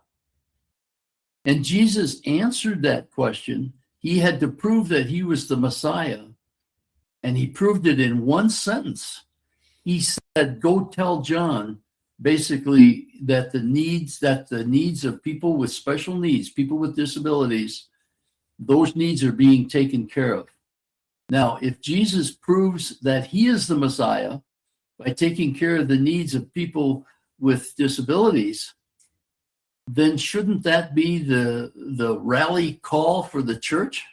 And Jesus answered that question. He had to prove that he was the Messiah. And he proved it in one sentence. He said, go tell John, basically, that the needs of people with special needs, people with disabilities, those needs are being taken care of. Now, if Jesus proves that he is the Messiah by taking care of the needs of people with disabilities, then shouldn't that be the rally call for the church?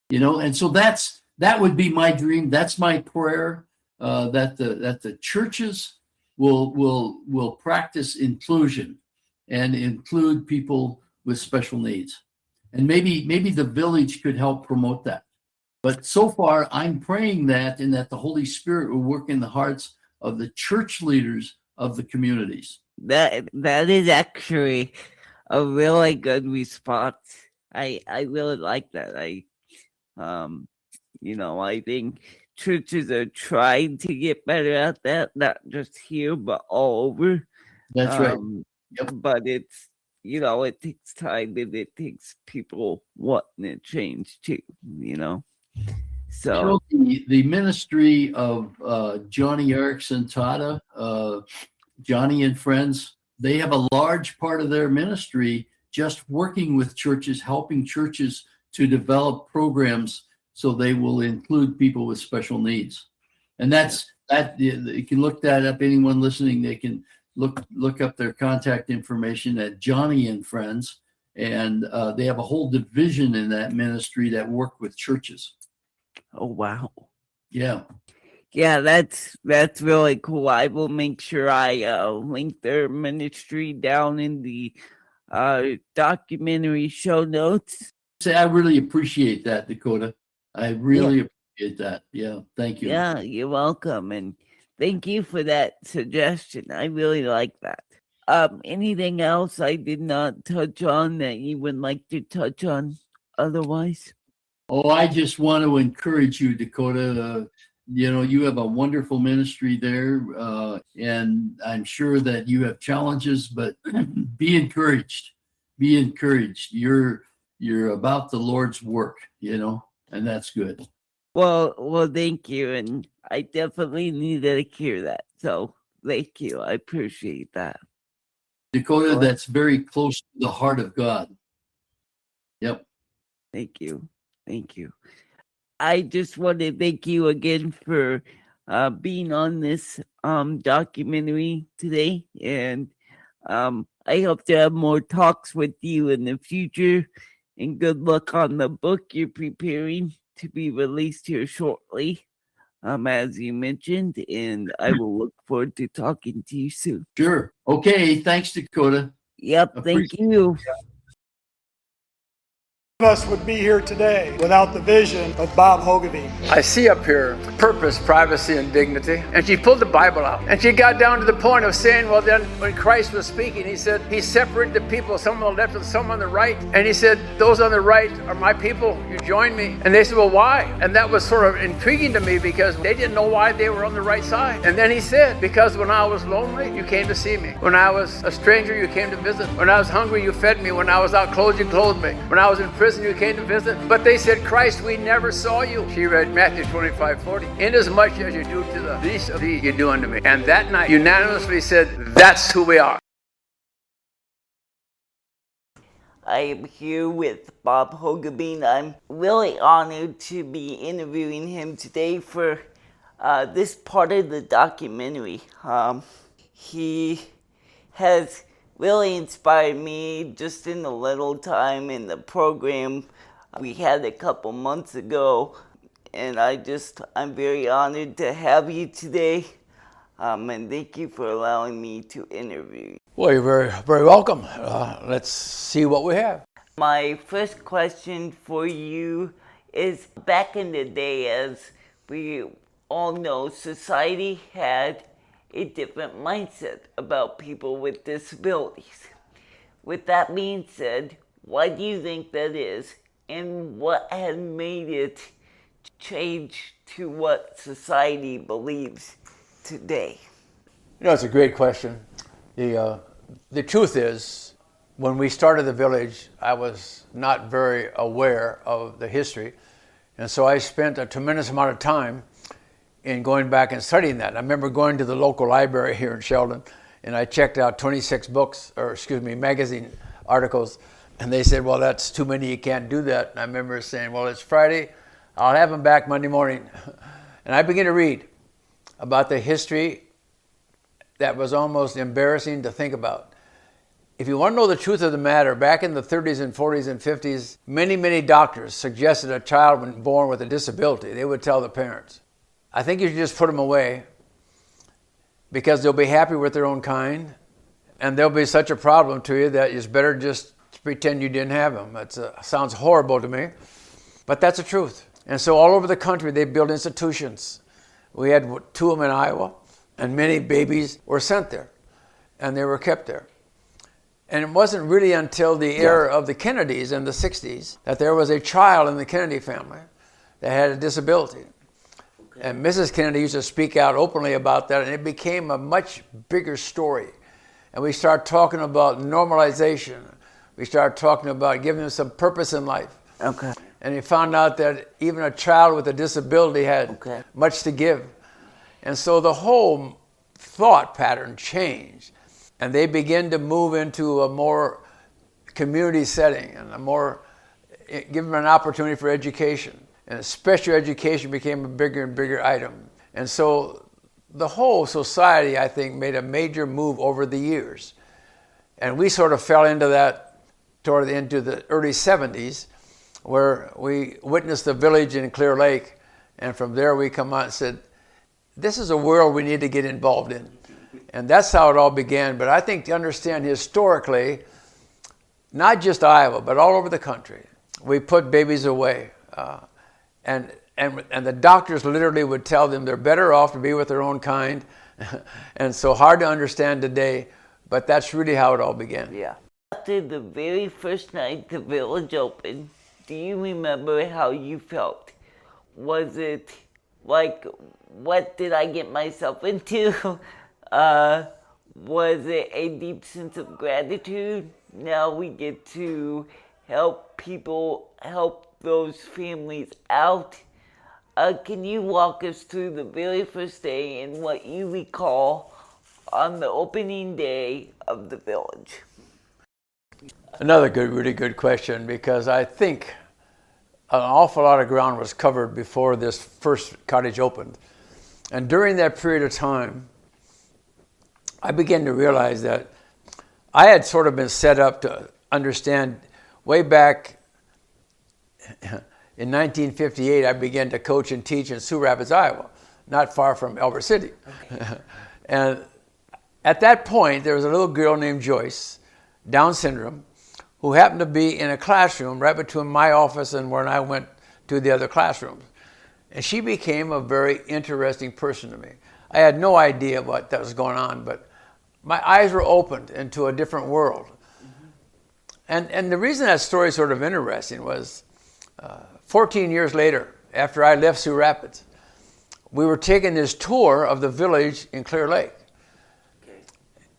You know, and so that would be my dream. That's my prayer, that the churches will practice inclusion and include people with special needs. And maybe the village could help promote that. But so far, I'm praying that, and that the Holy Spirit will work in the hearts of the church leaders of the communities. That is actually a really good response. I really like that. I think churches are trying to get better at that, not just here, but all over. That's right. Yep. But it's, it takes time, and it takes people wanting to change too, So the ministry of Johnny Erickson Tata, Johnny and Friends, they have a large part of their ministry just working with churches, helping churches to develop programs so they will include people with special needs. And that you can look that up. Anyone listening, they can look up their contact information at Johnny and Friends, and they have a whole division in that ministry that work with churches. Oh, wow. Yeah. Yeah, that's really cool. I will make sure I link their ministry down in the documentary show notes. I really appreciate that, Dakota. I really appreciate that. Yeah, thank you. Yeah, you're welcome. And thank you for that suggestion. I really like that. Anything else I did not touch on that you would like to touch on otherwise? Oh, I just want to encourage you, Dakota. You have a wonderful ministry there, and I'm sure that you have challenges, but be encouraged. Be encouraged. You're about the Lord's work, and that's good. Well, thank you, and I definitely needed to hear that. So thank you. I appreciate that. Dakota, that's very close to the heart of God. Yep. Thank you. Thank you. I just want to thank you again for being on this documentary today, and I hope to have more talks with you in the future, and good luck on the book you're preparing to be released here shortly, as you mentioned, and I will look forward to talking to you soon. Sure. Okay. Thanks, Dakota. Yep. Thank you. None of us would be here today without the vision of Bob Hogeveen. I see up here purpose, privacy, and dignity. And she pulled the Bible out. And she got down to the point of saying, well, then when Christ was speaking, he said, he separated the people, some on the left and some on the right. And he said, those on the right are my people. You join me. And they said, well, why? And that was sort of intriguing to me because they didn't know why they were on the right side. And then he said, because when I was lonely, you came to see me. When I was a stranger, you came to visit. When I was hungry, you fed me. When I was out clothed, you clothed me. When I was in prison, you came to visit. But they said, Christ, we never saw you. She read Matthew 25:40. Inasmuch as you do to the least of these, you do unto me. And that night, unanimously said, that's who we are. I am here with Bob Hogeveen. I'm really honored to be interviewing him today for this part of the documentary. He has really inspired me just in the little time in the program we had a couple months ago. And I'm very honored to have you today. And thank you for allowing me to interview you. Well, you're very, very welcome. Let's see what we have. My first question for you is, back in the day, as we all know, society had a different mindset about people with disabilities. With that being said, why do you think that is, and what has made it change to what society believes today? It's a great question. The truth is, when we started the village, I was not very aware of the history, and so I spent a tremendous amount of time in going back and studying that. I remember going to the local library here in Sheldon, and I checked out 26 magazine articles, and they said, well, that's too many, you can't do that. And I remember saying, well, it's Friday, I'll have them back Monday morning. And I began to read about the history that was almost embarrassing to think about. If you want to know the truth of the matter, back in the 30s and 40s and 50s, many doctors suggested a child when born with a disability, they would tell the parents, I think you should just put them away because they'll be happy with their own kind, and they'll be such a problem to you that it's better just to pretend you didn't have them. That sounds horrible to me, but that's the truth. And so all over the country, they built institutions. We had 2 of them in Iowa, and many babies were sent there, and they were kept there. And it wasn't really until the era of the Kennedys in the 60s that there was a child in the Kennedy family that had a disability. And Mrs. Kennedy used to speak out openly about that, and it became a much bigger story. And we started talking about normalization. We started talking about giving them some purpose in life. Okay. And we found out that even a child with a disability had much to give. And so the whole thought pattern changed. And they began to move into a more community setting and give them an opportunity for education. And special education became a bigger and bigger item. And so the whole society, I think, made a major move over the years. And we sort of fell into that into the early 70s, where we witnessed the village in Clear Lake. And from there we come out and said, this is a world we need to get involved in. And that's how it all began. But I think to understand historically, not just Iowa, but all over the country, we put babies away. And the doctors literally would tell them they're better off to be with their own kind. And so hard to understand today, But that's really how it all began. Yeah. After the very first night the village opened, do you remember how you felt? Was it like, what did I get myself into? Was it a deep sense of gratitude? Now we get to help people, help those families out. Can you walk us through the very first day and what you recall on the opening day of the village? Another really good question, because I think an awful lot of ground was covered before this first cottage opened. And during that period of time, I began to realize that I had sort of been set up to understand way back in 1958, I began to coach and teach in Sioux Rapids, Iowa, not far from Elbert City. Okay. And at that point, there was a little girl named Joyce, Down syndrome, who happened to be in a classroom right between my office and where I went to the other classrooms. And she became a very interesting person to me. I had no idea what that was going on, but my eyes were opened into a different world. Mm-hmm. And the reason that story is sort of interesting was 14 years later, after I left Sioux Rapids, we were taking this tour of the village in Clear Lake.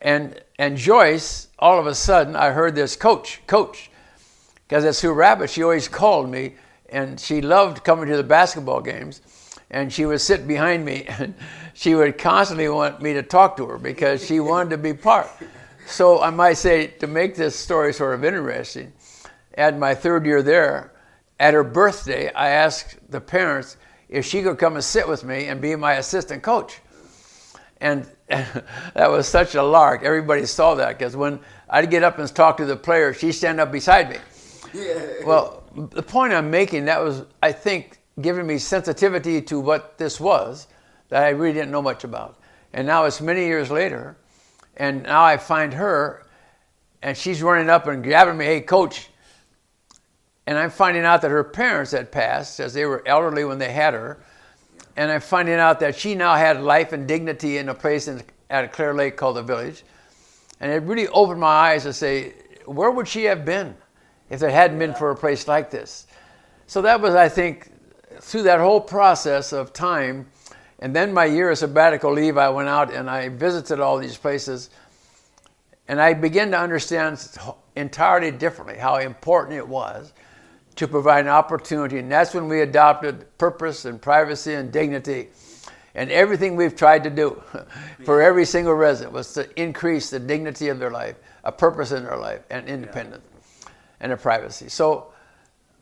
And Joyce, all of a sudden, I heard this, coach. Because at Sioux Rapids, she always called me, and she loved coming to the basketball games. And she would sit behind me, and she would constantly want me to talk to her because she wanted to be part. So I might say, to make this story sort of interesting, at my third year there, at her birthday, I asked the parents if she could come and sit with me and be my assistant coach. And that was such a lark. Everybody saw that, because when I'd get up and talk to the players, she'd stand up beside me. Yeah. Well, the point I'm making, that was, I think, giving me sensitivity to what this was that I really didn't know much about. And now it's many years later, and now I find her, and she's running up and grabbing me, hey, coach. And I'm finding out that her parents had passed, as they were elderly when they had her. And I'm finding out that she now had life and dignity in a place at Clear Lake called the Village. And it really opened my eyes to say, where would she have been if it hadn't been for a place like this? So that was, I think, through that whole process of time, and then my year of sabbatical leave, I went out and I visited all these places, and I began to understand entirely differently how important it was to provide an opportunity. And that's when we adopted purpose and privacy and dignity. And everything we've tried to do for every single resident was to increase the dignity of their life, a purpose in their life, and independence, and a privacy. So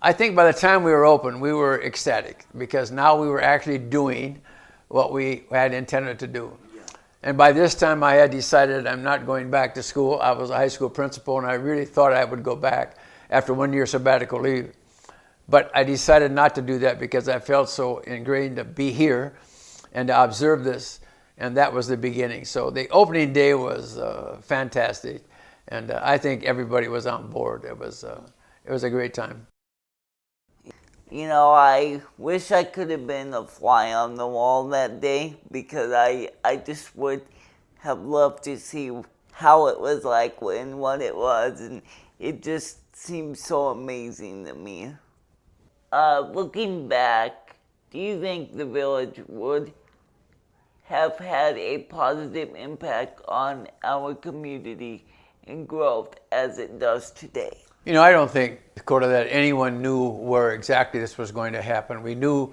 I think by the time we were open, we were ecstatic, because now we were actually doing what we had intended to do. And by this time, I had decided I'm not going back to school. I was a high school principal, and I really thought I would go back after 1 year sabbatical leave. But I decided not to do that because I felt so ingrained to be here and to observe this, and that was the beginning. So the opening day was fantastic, and I think everybody was on board. It was a great time. You know, I wish I could have been a fly on the wall that day, because I just would have loved to see how it was like and what it was, and it just seems so amazing to me. Looking back, do you think the village would have had a positive impact on our community and growth as it does today? You know, I don't think, Dakota, that anyone knew where exactly this was going to happen. We knew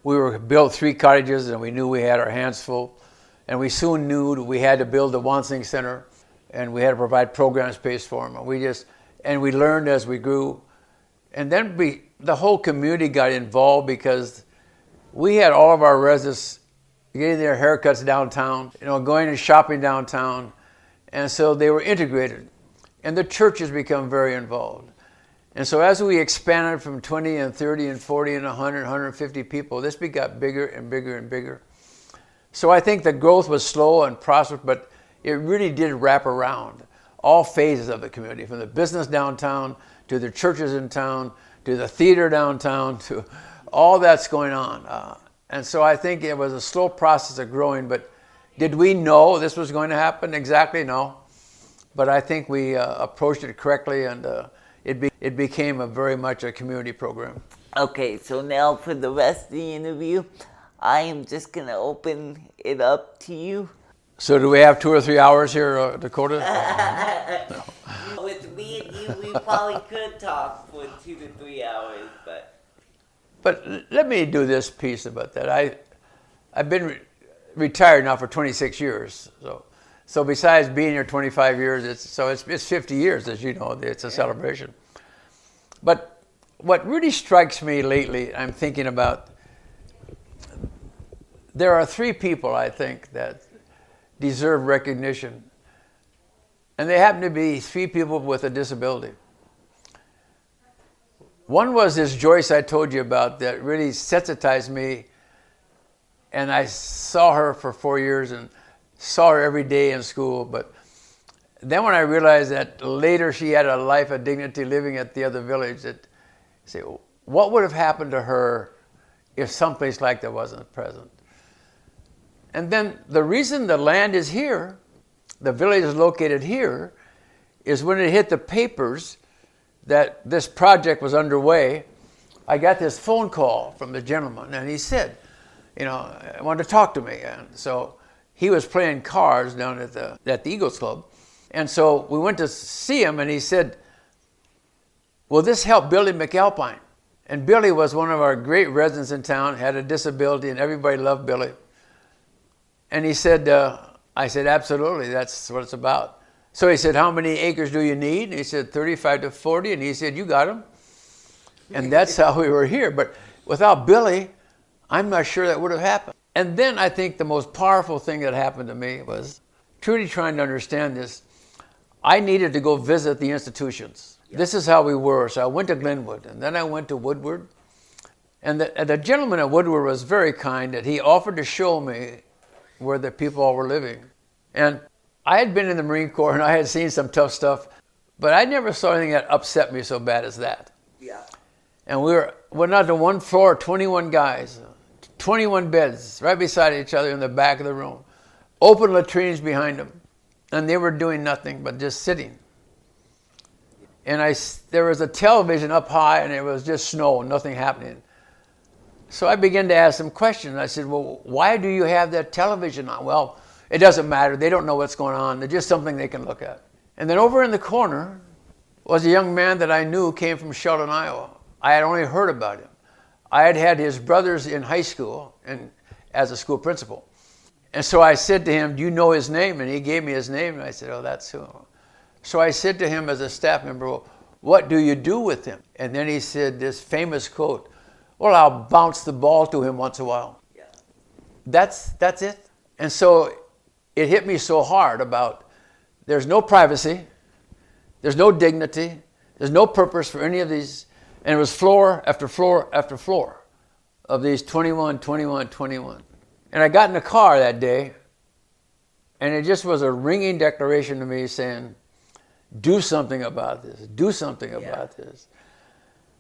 we were built 3 cottages, and we knew we had our hands full. And we soon knew that we had to build a Wansing Center, and we had to provide program space for them. And we learned as we grew. And then the whole community got involved, because we had all of our residents getting their haircuts downtown, going and shopping downtown. And so they were integrated. And the church has become very involved. And so as we expanded from 20 and 30 and 40 and 100, 150 people, this got bigger and bigger and bigger. So I think the growth was slow and prosperous, but it really did wrap around all phases of the community, from the business downtown to the churches in town, to the theater downtown, to all that's going on. And so I think it was a slow process of growing, but did we know this was going to happen exactly? No. but I think we approached it correctly, and it became very much a community program. Okay, so now for the rest of the interview, I am just going to open it up to you. So do we have 2 or 3 hours here, Dakota? No. With me and you, we probably could talk for 2 to 3 hours, But let me do this piece about that. I've been retired now for 26 years. So besides being here 25 years, it's 50 years, as you know. It's a celebration. But what really strikes me lately, I'm thinking about, there are 3 people, I think, that deserve recognition. And they happen to be 3 people with a disability. One was this Joyce I told you about that really sensitized me. And I saw her for 4 years and saw her every day in school. But then when I realized that later she had a life of dignity living at the other village, that say, what would have happened to her if someplace like that wasn't present? And then the reason the land is here, the village is located here, is when it hit the papers that this project was underway, I got this phone call from the gentleman, and he said, I wanted to talk to me. And so he was playing cards down at the Eagles Club. And so we went to see him, and he said, will this help Billy McAlpine? And Billy was one of our great residents in town, had a disability, and everybody loved Billy. And he said, I said, absolutely, that's what it's about. So he said, how many acres do you need? And he said, 35 to 40. And he said, you got them. And that's how we were here. But without Billy, I'm not sure that would have happened. And then I think the most powerful thing that happened to me was truly trying to understand this. I needed to go visit the institutions. Yeah. This is how we were. So I went to Glenwood, and then I went to Woodward. And the gentleman at Woodward was very kind that he offered to show me where the people all were living. And I had been in the Marine Corps, and I had seen some tough stuff, but I never saw anything that upset me so bad as that. Yeah. And we went out to one floor, 21 guys, 21 beds right beside each other in the back of the room, open latrines behind them, and they were doing nothing but just sitting. And there was a television up high, and it was just snow, nothing happening. So I began to ask them questions. I said, well, why do you have that television on? Well, it doesn't matter. They don't know what's going on. It's just something they can look at. And then over in the corner was a young man that I knew came from Sheldon, Iowa. I had only heard about him. I had had his brothers in high school and as a school principal. And so I said to him, do you know his name? And he gave me his name, and I said, oh, that's who. So I said to him as a staff member, well, what do you do with him? And then he said this famous quote, well, I'll bounce the ball to him once in a while. Yeah. That's it. And so it hit me so hard about there's no privacy, there's no dignity, there's no purpose for any of these. And it was floor after floor after floor of these 21. And I got in the car that day, and it just was a ringing declaration to me saying, do something about this, do something about this.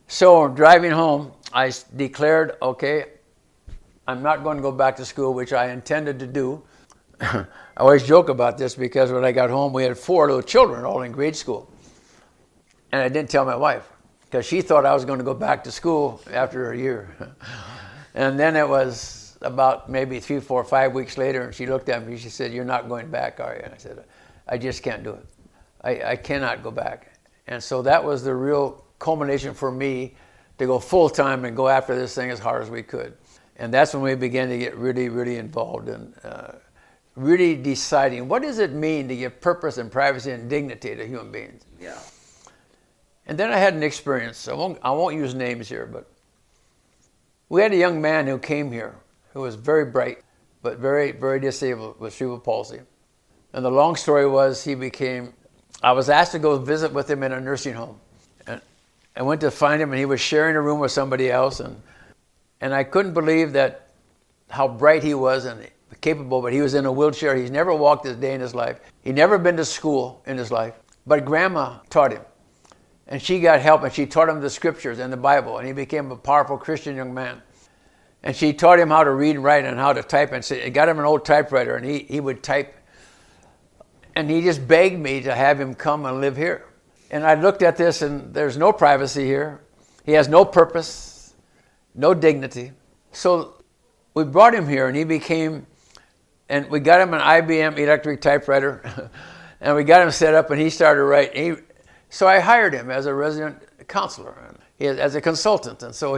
So driving home, I declared, okay, I'm not going to go back to school, which I intended to do. I always joke about this because when I got home, we had 4 little children all in grade school. And I didn't tell my wife because she thought I was going to go back to school after a year. And then it was about maybe 3, 4, 5 weeks later, and she looked at me, she said, you're not going back, are you? And I said, I just can't do it. I cannot go back. And so that was the real culmination for me to go full time and go after this thing as hard as we could. And that's when we began to get really, really involved in really deciding what does it mean to give purpose and privacy and dignity to human beings. Yeah. And then I had an experience. I won't use names here, but we had a young man who came here who was very bright, but very, very disabled with cerebral palsy. And the long story was I was asked to go visit with him in a nursing home. And I went to find him, and he was sharing a room with somebody else. And I couldn't believe that how bright he was and capable, but he was in a wheelchair. He's never walked a day in his life. He'd never been to school in his life. But Grandma taught him. And she got help, and she taught him the scriptures and the Bible, and he became a powerful Christian young man. And she taught him how to read and write and how to type, and got him an old typewriter, and he would type. And he just begged me to have him come and live here. And I looked at this, and there's no privacy here. He has no purpose, no dignity. So we brought him here, and he became, and we got him an IBM electric typewriter, and we got him set up, and he started writing. So I hired him as a resident counselor, as a consultant. And so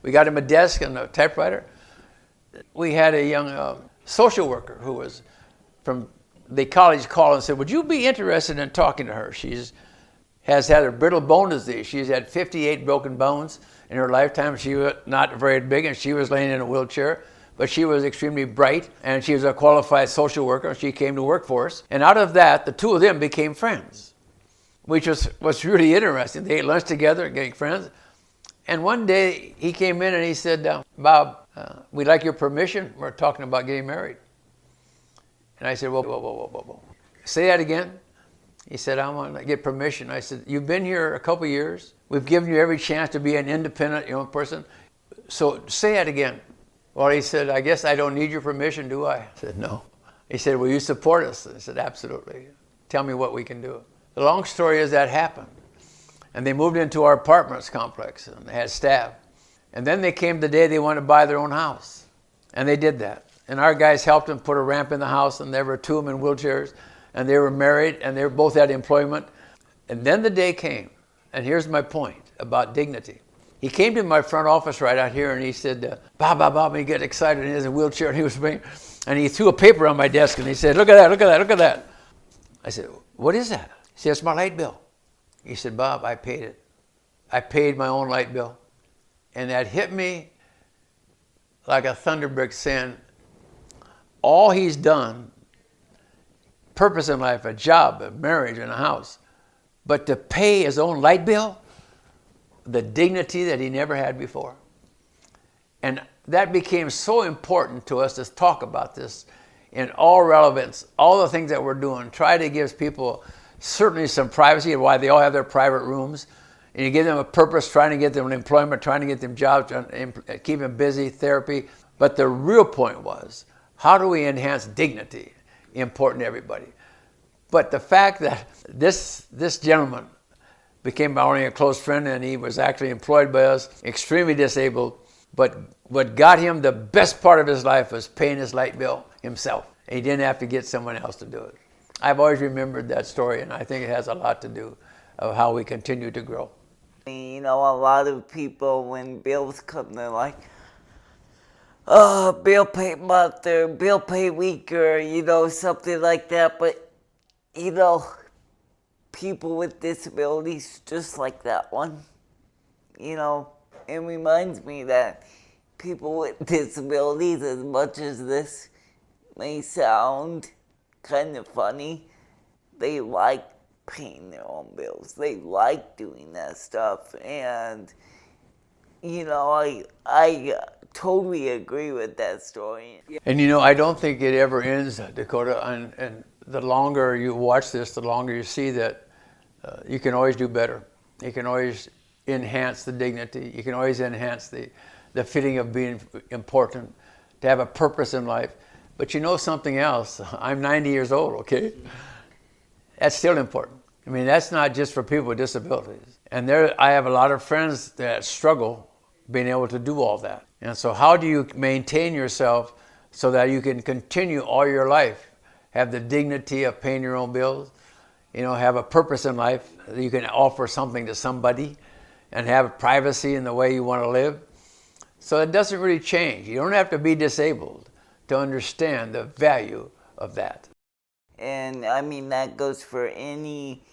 we got him a desk and a typewriter. We had a young social worker who was from the college called and said, would you be interested in talking to her? She's has had a brittle bone disease. She's had 58 broken bones in her lifetime. She was not very big, and she was laying in a wheelchair, but she was extremely bright, and she was a qualified social worker. She came to work for us. And out of that, the two of them became friends, which was really interesting. They ate lunch together, getting friends. And one day, he came in and he said, Bob, we'd like your permission. We're talking about getting married. And I said, whoa. Say that again. He said, I want to get permission. I said, you've been here a couple years. We've given you every chance to be an independent young person. So say that again. Well, he said, I guess I don't need your permission, do I? I said, no. He said, will you support us? I said, absolutely. Tell me what we can do. The long story is that happened. And they moved into our apartments complex, and they had staff. And then they came the day they wanted to buy their own house. And they did that. And our guys helped them put a ramp in the house, and there were two of them in wheelchairs. And they were married, and they both had employment. And then the day came, and here's my point about dignity. He came to my front office right out here, and he said, Bob, and he got excited, and he has a wheelchair, and he was bringing, and he threw a paper on my desk, and he said, look at that. I said, what is that? He said, it's my light bill. He said, Bob, I paid it. I paid my own light bill. And that hit me like a thunderbrick saying, all he's done, purpose in life, a job, a marriage, and a house, but to pay his own light bill, the dignity that he never had before. And that became so important to us to talk about this in all relevance, all the things that we're doing, try to give people certainly some privacy, why they all have their private rooms, and you give them a purpose, trying to get them employment, trying to get them jobs, keep them busy, therapy. But the real point was, how do we enhance dignity? Important to everybody. But the fact that this gentleman became not only a close friend, and he was actually employed by us, extremely disabled, but what got him the best part of his life was paying his light bill himself. And he didn't have to get someone else to do it. I've always remembered that story, and I think it has a lot to do of how we continue to grow. You know, a lot of people, when bills come, they're like, oh, bill pay month or bill pay week or, you know, something like that. But, you know, people with disabilities, just like that one, you know, it reminds me that people with disabilities, as much as this may sound kind of funny, they like paying their own bills. They like doing that stuff. And, you know, I totally agree with that story. And you know, I don't think it ever ends, Dakota, and the longer you watch this, the longer you see that you can always do better. You can always enhance the dignity. You can always enhance the feeling of being important, to have a purpose in life. But you know something else? I'm 90 years old, okay? That's still important. I mean, that's not just for people with disabilities. And I have a lot of friends that struggle being able to do all that. And so how do you maintain yourself so that you can continue all your life, have the dignity of paying your own bills, you know, have a purpose in life, that you can offer something to somebody, and have privacy in the way you want to live? So it doesn't really change. You don't have to be disabled to understand the value of that. And I mean, that goes for any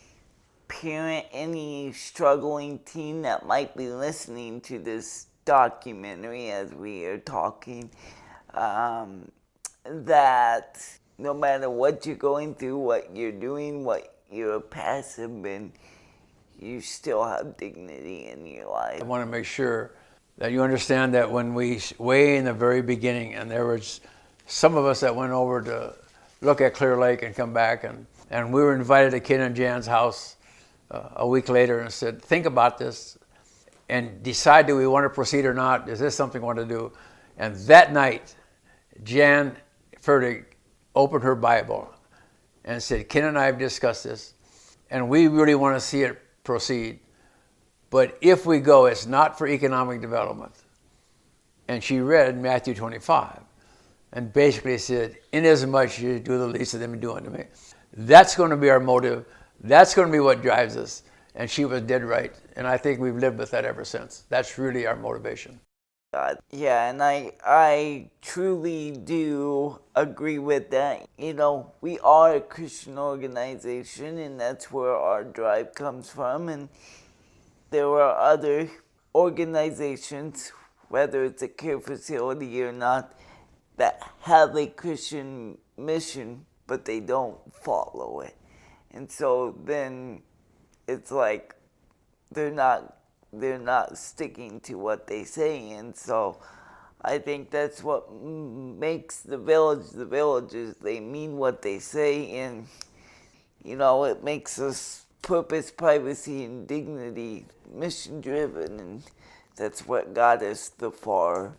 parent, any struggling teen that might be listening to this documentary as we are talking, that no matter what you're going through, what you're doing, what you're passive in, you still have dignity in your life. I want to make sure that you understand that when way in the very beginning, and there was some of us that went over to look at Clear Lake and come back, and we were invited to Ken and Jan's house a week later and said, think about this and decide, do we want to proceed or not? Is this something we want to do? And that night, Jan Fertig opened her Bible and said, Ken and I have discussed this, and we really want to see it proceed. But if we go, it's not for economic development. And she read Matthew 25 and basically said, inasmuch you do the least of them, you do unto me. That's going to be our motive. That's going to be what drives us. And she was dead right. And I think we've lived with that ever since. That's really our motivation. Yeah, and I truly do agree with that. You know, we are a Christian organization, and that's where our drive comes from. And there are other organizations, whether it's a care facility or not, that have a Christian mission, but they don't follow it. And so then it's like they're not sticking to what they say. And so I think that's what makes the village is they mean what they say. And, you know, it makes us purpose, privacy, and dignity mission driven. And that's what got us this far.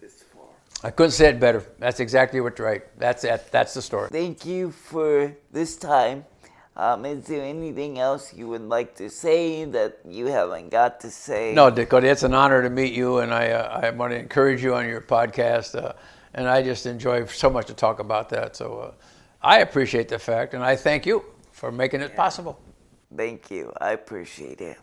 I couldn't say it better. That's exactly what's right. That's it. That's the story. Thank you for this time. Is there anything else you would like to say that you haven't got to say? No, Dakota, it's an honor to meet you, and I want to encourage you on your podcast, and I just enjoy so much to talk about that. So I appreciate the fact, and I thank you for making it possible. Thank you. I appreciate it.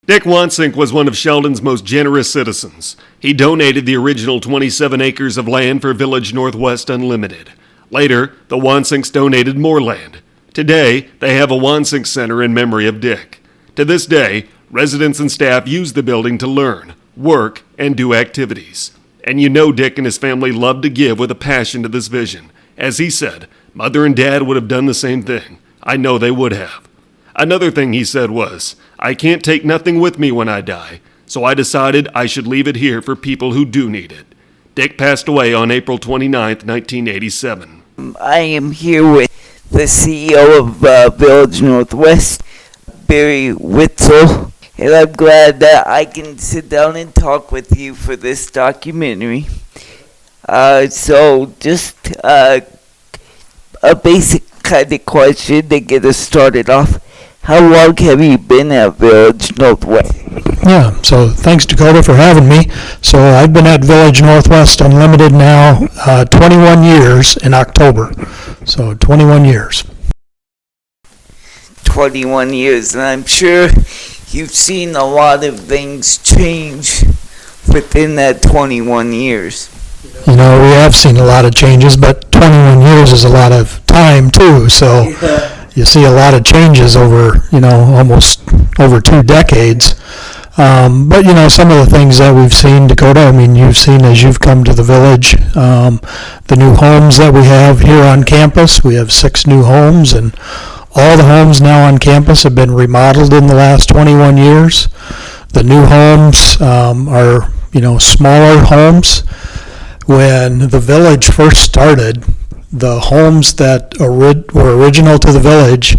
Dick Wansink was one of Sheldon's most generous citizens. He donated the original 27 acres of land for Village Northwest Unlimited. Later, the Wansinks donated more land. Today, they have a Wansink Center in memory of Dick. To this day, residents and staff use the building to learn, work, and do activities. And you know Dick and his family love to give with a passion to this vision. As he said, Mother and Dad would have done the same thing. I know they would have. Another thing he said was, I can't take nothing with me when I die, so I decided I should leave it here for people who do need it. Dick passed away on April 29, 1987. I am here with the CEO of Village Northwest, Barry Witzel, and I'm glad that I can sit down and talk with you for this documentary. So just a basic kind of question to get us started off. How long have you been at Village Northwest? Yeah, so thanks, Dakota, for having me. So I've been at Village Northwest Unlimited now 21 years in October. So 21 years. 21 years, and I'm sure you've seen a lot of things change within that 21 years. You know, we have seen a lot of changes, but 21 years is a lot of time, too. So you see a lot of changes over, almost over 2 decades. But, some of the things that we've seen, Dakota, I mean, you've seen as you've come to the village, the new homes that we have here on campus. We have 6 new homes, and all the homes now on campus have been remodeled in the last 21 years. The new homes are, smaller homes. When the village first started, the homes that were original to the village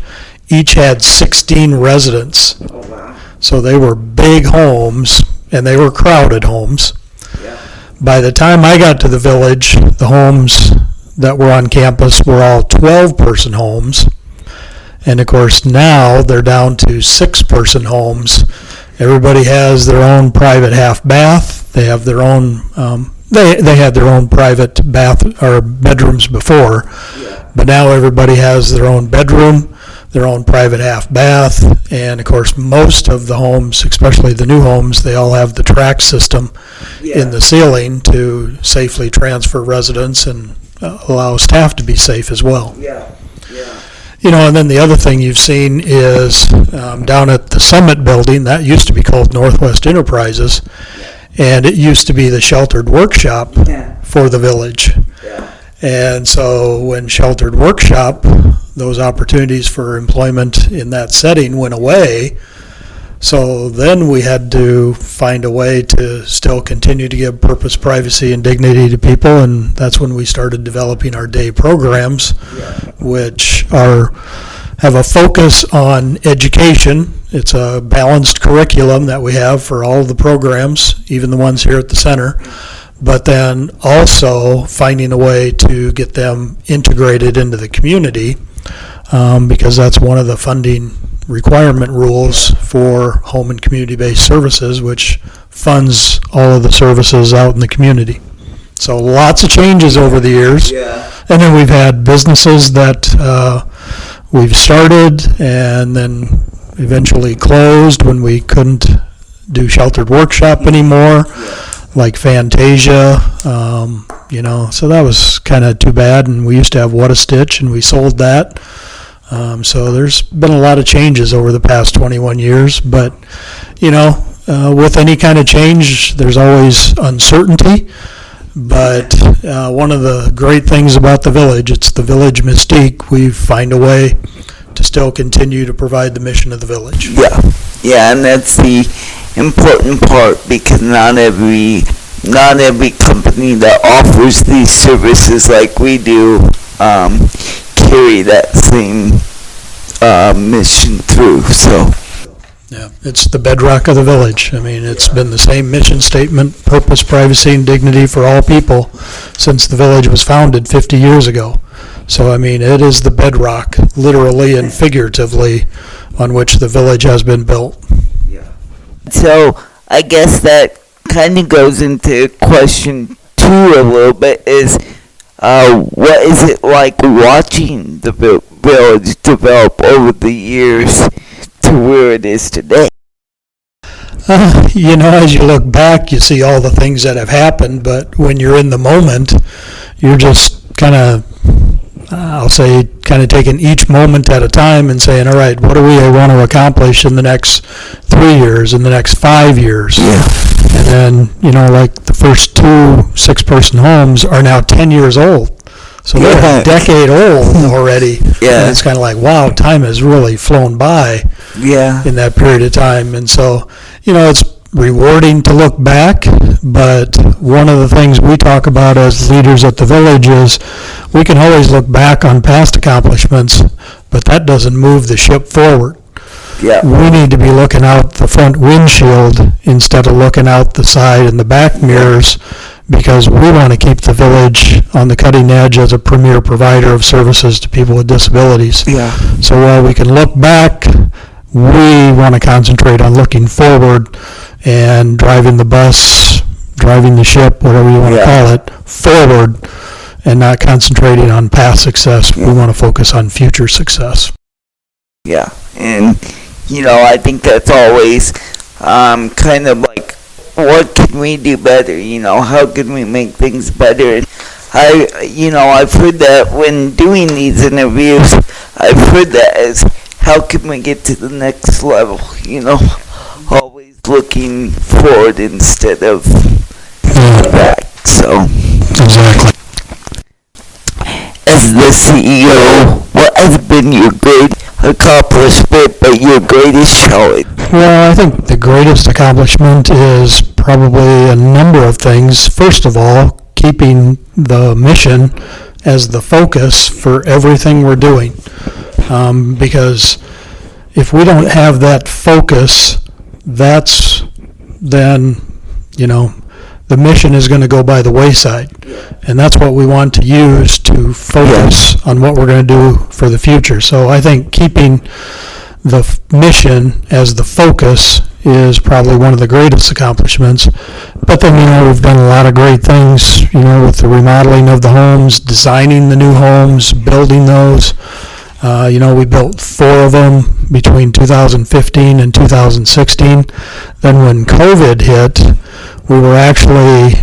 each had 16 residents. Oh, wow. So they were big homes, and they were crowded homes. Yeah. By the time I got to the village, the homes that were on campus were all 12-person homes. And of course now they're down to 6-person homes. Everybody has their own private half bath. They have their own, they had their own private bath or bedrooms before. Yeah. But now everybody has their own bedroom, their own private half bath, and of course most of the homes, especially the new homes, they all have the track system in the ceiling to safely transfer residents and allow staff to be safe as well. Yeah, yeah. And then the other thing you've seen is down at the Summit building, that used to be called Northwest Enterprises, and it used to be the sheltered workshop for the village. Yeah. And so when sheltered workshop, those opportunities for employment in that setting went away. So then we had to find a way to still continue to give purpose, privacy, and dignity to people, and that's when we started developing our day programs, which have a focus on education. It's a balanced curriculum that we have for all of the programs, even the ones here at the center. but then also finding a way to get them integrated into the community, because that's one of the funding requirement rules for home and community-based services, which funds all of the services out in the community. So lots of changes over the years. Yeah. And then we've had businesses that we've started and then eventually closed when we couldn't do sheltered workshop anymore, like Fantasia, so that was kind of too bad. And we used to have What a Stitch, and we sold that. So there's been a lot of changes over the past 21 years, but, with any kind of change, there's always uncertainty. But one of the great things about the village, it's the village mystique. We find a way to still continue to provide the mission of the village. Yeah, and that's the important part, because not every company that offers these services like we do carry that same mission through. So yeah, it's the bedrock of the village. I mean, it's been the same mission statement: purpose, privacy, and dignity for all people since the village was founded 50 years ago. So, I mean, it is the bedrock, literally and figuratively, on which the village has been built. So I guess that kind of goes into question 2 a little bit, is what is it like watching the village develop over the years to where it is today? As you look back, you see all the things that have happened, but when you're in the moment, you're just kind of, taking each moment at a time and saying, all right, what do we want to accomplish in the next 3 years, in the next 5 years? Yeah. And then, like the first 2 6-person homes are now 10 years old. So they're a decade old already. Yeah. And it's kind of like, wow, time has really flown by in that period of time. And so, it's rewarding to look back, but one of the things we talk about as leaders at the village is we can always look back on past accomplishments, but that doesn't move the ship forward. Yeah. We need to be looking out the front windshield instead of looking out the side and the back mirrors, because we want to keep the village on the cutting edge as a premier provider of services to people with disabilities. Yeah. So while we can look back, we want to concentrate on looking forward and driving the bus, driving the ship, whatever you want to call it, forward, and not concentrating on past success. We want to focus on future success. Yeah, and I think that's always kind of like, what can we do better? How can we make things better? And I've heard that when doing these interviews, I've heard that as, how can we get to the next level? Always looking forward instead of back. So Exactly. as the CEO, what has been your great accomplishment, but your greatest challenge? Well, I think the greatest accomplishment is probably a number of things. First of all, keeping the mission as the focus for everything we're doing. Because if we don't have that focus, then the mission is going to go by the wayside. And that's what we want to use to focus on what we're going to do for the future. So I think keeping the mission as the focus is probably one of the greatest accomplishments. But then, we've done a lot of great things, with the remodeling of the homes, designing the new homes, building those. We built 4 of them between 2015 and 2016. Then when COVID hit, we were actually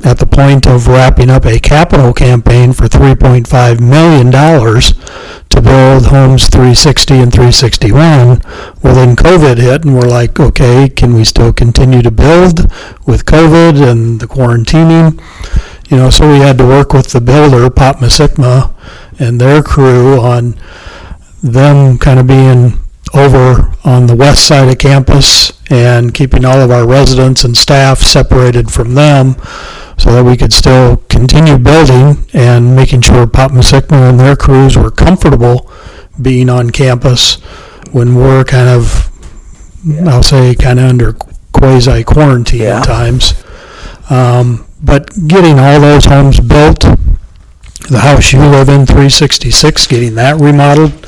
at the point of wrapping up a capital campaign for $3.5 million to build homes 360 and 361. Well, then COVID hit, and we're like, okay, can we still continue to build with COVID and the quarantining? So we had to work with the builder, Pop Masikma, and their crew on them kind of being over on the west side of campus and keeping all of our residents and staff separated from them so that we could still continue building and making sure Pop Masikma and their crews were comfortable being on campus when we're kind of, I'll say, kind of under quasi-quarantine at times. But getting all those homes built, the house you live in, 366, getting that remodeled,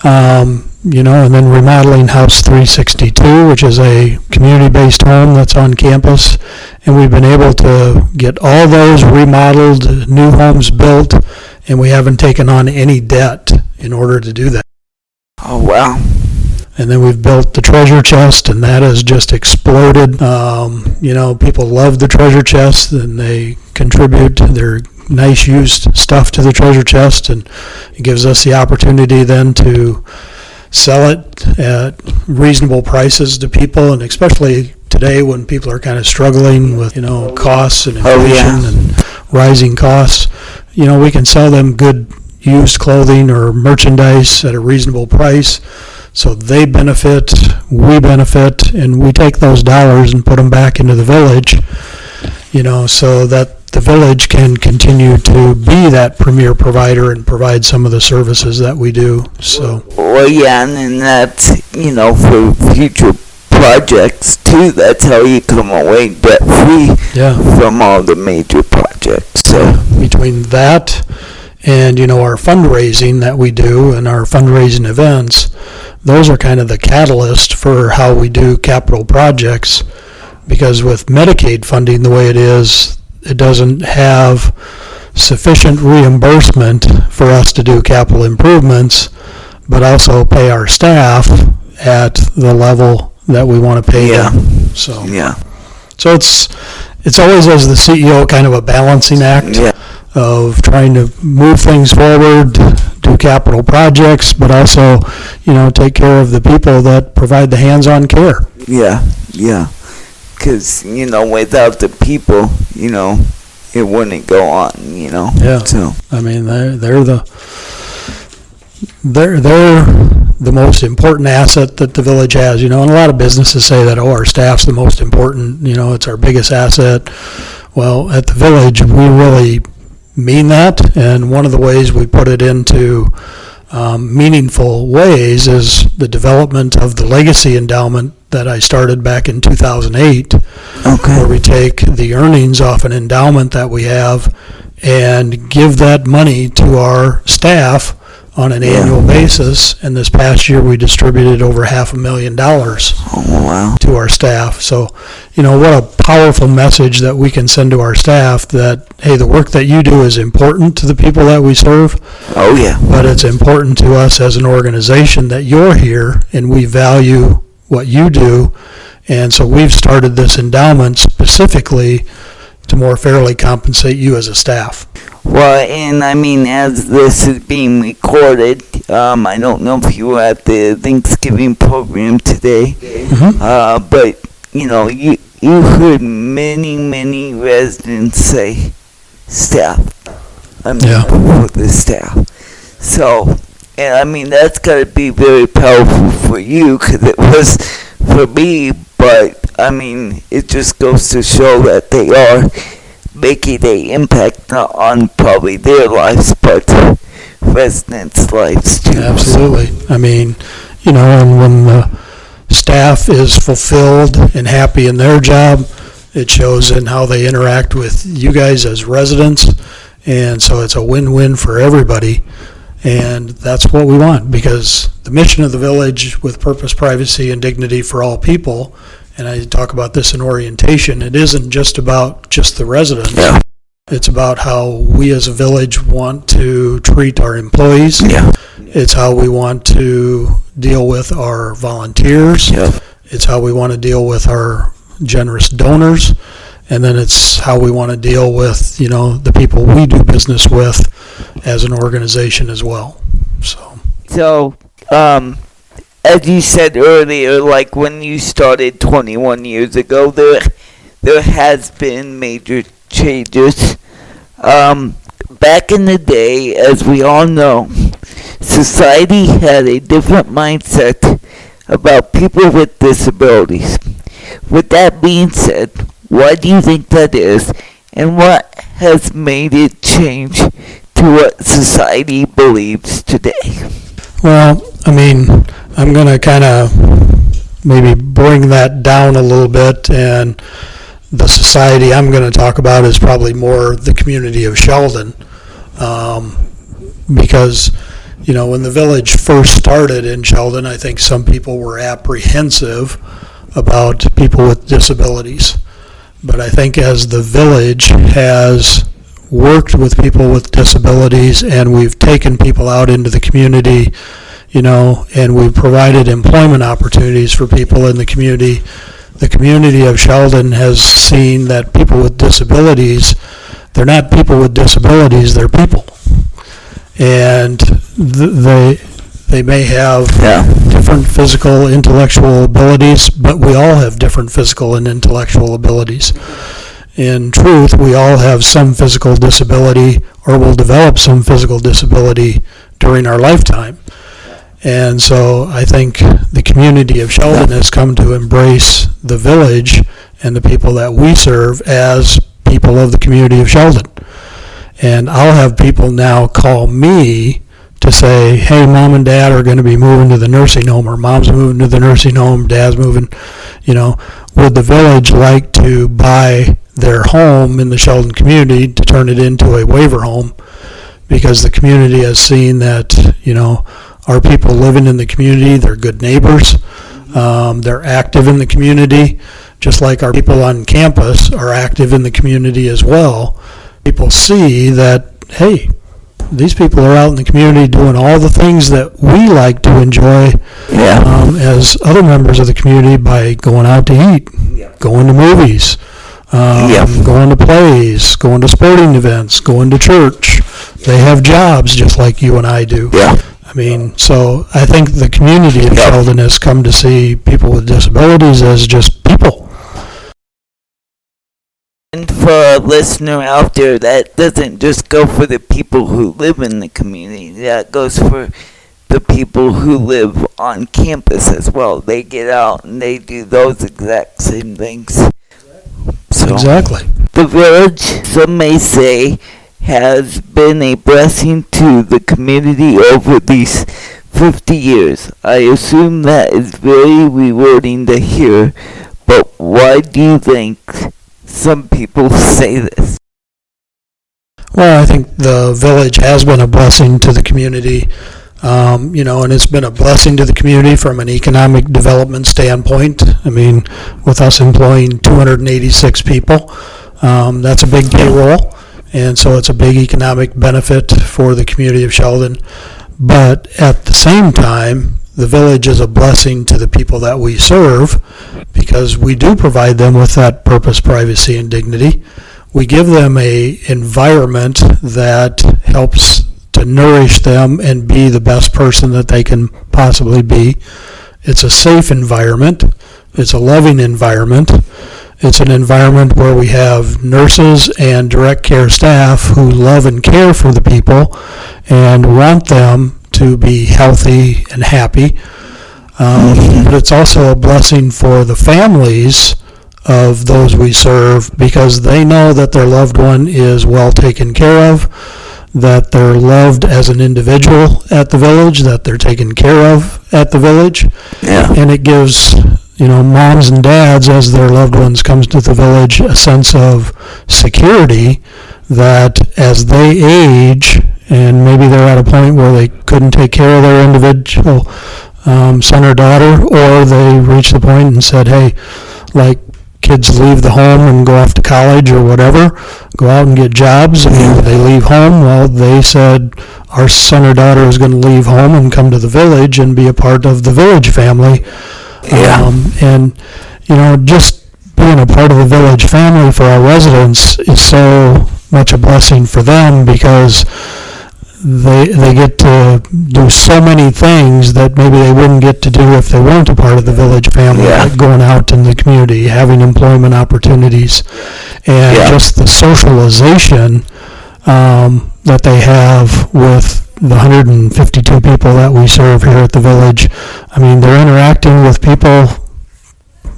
and then remodeling House 362, which is a community-based home that's on campus. And we've been able to get all those remodeled, new homes built, and we haven't taken on any debt in order to do that. Oh, wow. And then we've built the treasure chest, and that has just exploded. People love the treasure chest, and they contribute their nice used stuff to the treasure chest, and it gives us the opportunity then to sell it at reasonable prices to people, and especially today when people are kind of struggling with, costs and inflation and rising costs, we can sell them good used clothing or merchandise at a reasonable price. So they benefit, we benefit, and we take those dollars and put them back into the village, so that the village can continue to be that premier provider and provide some of the services that we do. So. Well, yeah, and that's, for future projects too. That's how you come away debt-free from all the major projects. So between that and, our fundraising that we do and our fundraising events, those are kind of the catalyst for how we do capital projects, because with Medicaid funding the way it is, it doesn't have sufficient reimbursement for us to do capital improvements, but also pay our staff at the level that we want to pay them. So it's always, as the CEO, kind of a balancing act of trying to move things forward, do capital projects, but also, take care of the people that provide the hands-on care. Because, without the people, it wouldn't go on, So. I mean, they're the most important asset that the village has, and a lot of businesses say that, our staff's the most important, it's our biggest asset. Well, at the village, we really mean that, and one of the ways we put it into meaningful ways is the development of the legacy endowment that I started back in 2008, where we take the earnings off an endowment that we have and give that money to our staff on an annual basis. And this past year we distributed over $500,000 to our staff. So, what a powerful message that we can send to our staff that, hey, the work that you do is important to the people that we serve. But it's important to us as an organization that you're here and we value what you do. And so we've started this endowment specifically to more fairly compensate you as a staff. Well, and I mean, as this is being recorded, I don't know if you were at the Thanksgiving program today, but, you heard many residents say staff. For the staff. So, and I mean, that's got to be very powerful for you, because it was for me, but I mean, it just goes to show that they are making an impact not on probably their lives, but residents' lives too. Absolutely. I mean, and when the staff is fulfilled and happy in their job, it shows in how they interact with you guys as residents, and so it's a win-win for everybody. And that's what we want, because the mission of the village, with purpose, privacy, and dignity for all people, and I talk about this in orientation, it isn't just about just the residents. It's about how we as a village want to treat our employees. It's how we want to deal with our volunteers. It's how we want to deal with our generous donors. And then it's how we want to deal with, the people we do business with as an organization as well. So, as you said earlier, like when you started 21 years ago, there has been major changes. Back in the day, as we all know, society had a different mindset about people with disabilities. With that being said, why do you think that is, and what has made it change to what society believes today? Well, I mean, I'm going to kind of maybe bring that down a little bit, and the society I'm going to talk about is probably more the community of Sheldon, because when the village first started in Sheldon, I think some people were apprehensive about people with disabilities. But I think as the village has worked with people with disabilities and we've taken people out into the community, and we've provided employment opportunities for people in the community of Sheldon has seen that people with disabilities, they're not people with disabilities, they're people. And they may have different physical, intellectual abilities, but we all have different physical and intellectual abilities. In truth, we all have some physical disability or will develop some physical disability during our lifetime. And so I think the community of Sheldon has come to embrace the village and the people that we serve as people of the community of Sheldon. And I'll have people now call me to say, hey, mom and dad are going to be moving to the nursing home, or mom's moving to the nursing home, dad's moving, would the village like to buy their home in the Sheldon community to turn it into a waiver home? Because the community has seen that, our people living in the community, they're good neighbors, they're active in the community, just like our people on campus are active in the community as well. People see that, hey, these people are out in the community doing all the things that we like to enjoy as other members of the community by going out to eat, going to movies, going to plays, going to sporting events, going to church. They have jobs just like you and I do. So I think the community of Sheldon has come to see people with disabilities as just people. And for a listener out there, that doesn't just go for the people who live in the community. That goes for the people who live on campus as well. They get out and they do those exact same things. So, exactly. The village, some may say, has been a blessing to the community over these 50 years. I assume that is very rewarding to hear, but why do you think some people say this? Well, I think the village has been a blessing to the community, and it's been a blessing to the community from an economic development standpoint. With us employing 286 people, that's a big payroll, and so it's a big economic benefit for the community of Sheldon. But at the same time, the village is a blessing to the people that we serve because we do provide them with that purpose, privacy, and dignity. We give them a environment that helps to nourish them and be the best person that they can possibly be. It's a safe environment. It's a loving environment. It's an environment where we have nurses and direct care staff who love and care for the people and want them to be healthy and happy. But it's also a blessing for the families of those we serve because they know that their loved one is well taken care of, that they're loved as an individual at the village, that they're taken care of at the village. And it gives moms and dads, as their loved ones comes to the village, a sense of security that as they age and maybe they're at a point where they couldn't take care of their individual son or daughter, or they reach the point and said, hey, like kids leave the home and go off to college or whatever, go out and get jobs, and they leave home. Well, they said our son or daughter is going to leave home and come to the village and be a part of the village family. Just being a part of the village family for our residents is so much a blessing for them because they get to do so many things that maybe they wouldn't get to do if they weren't a part of the village family, like going out in the community, having employment opportunities, and just the socialization that they have with the 152 people that we serve here at the village. They're interacting with people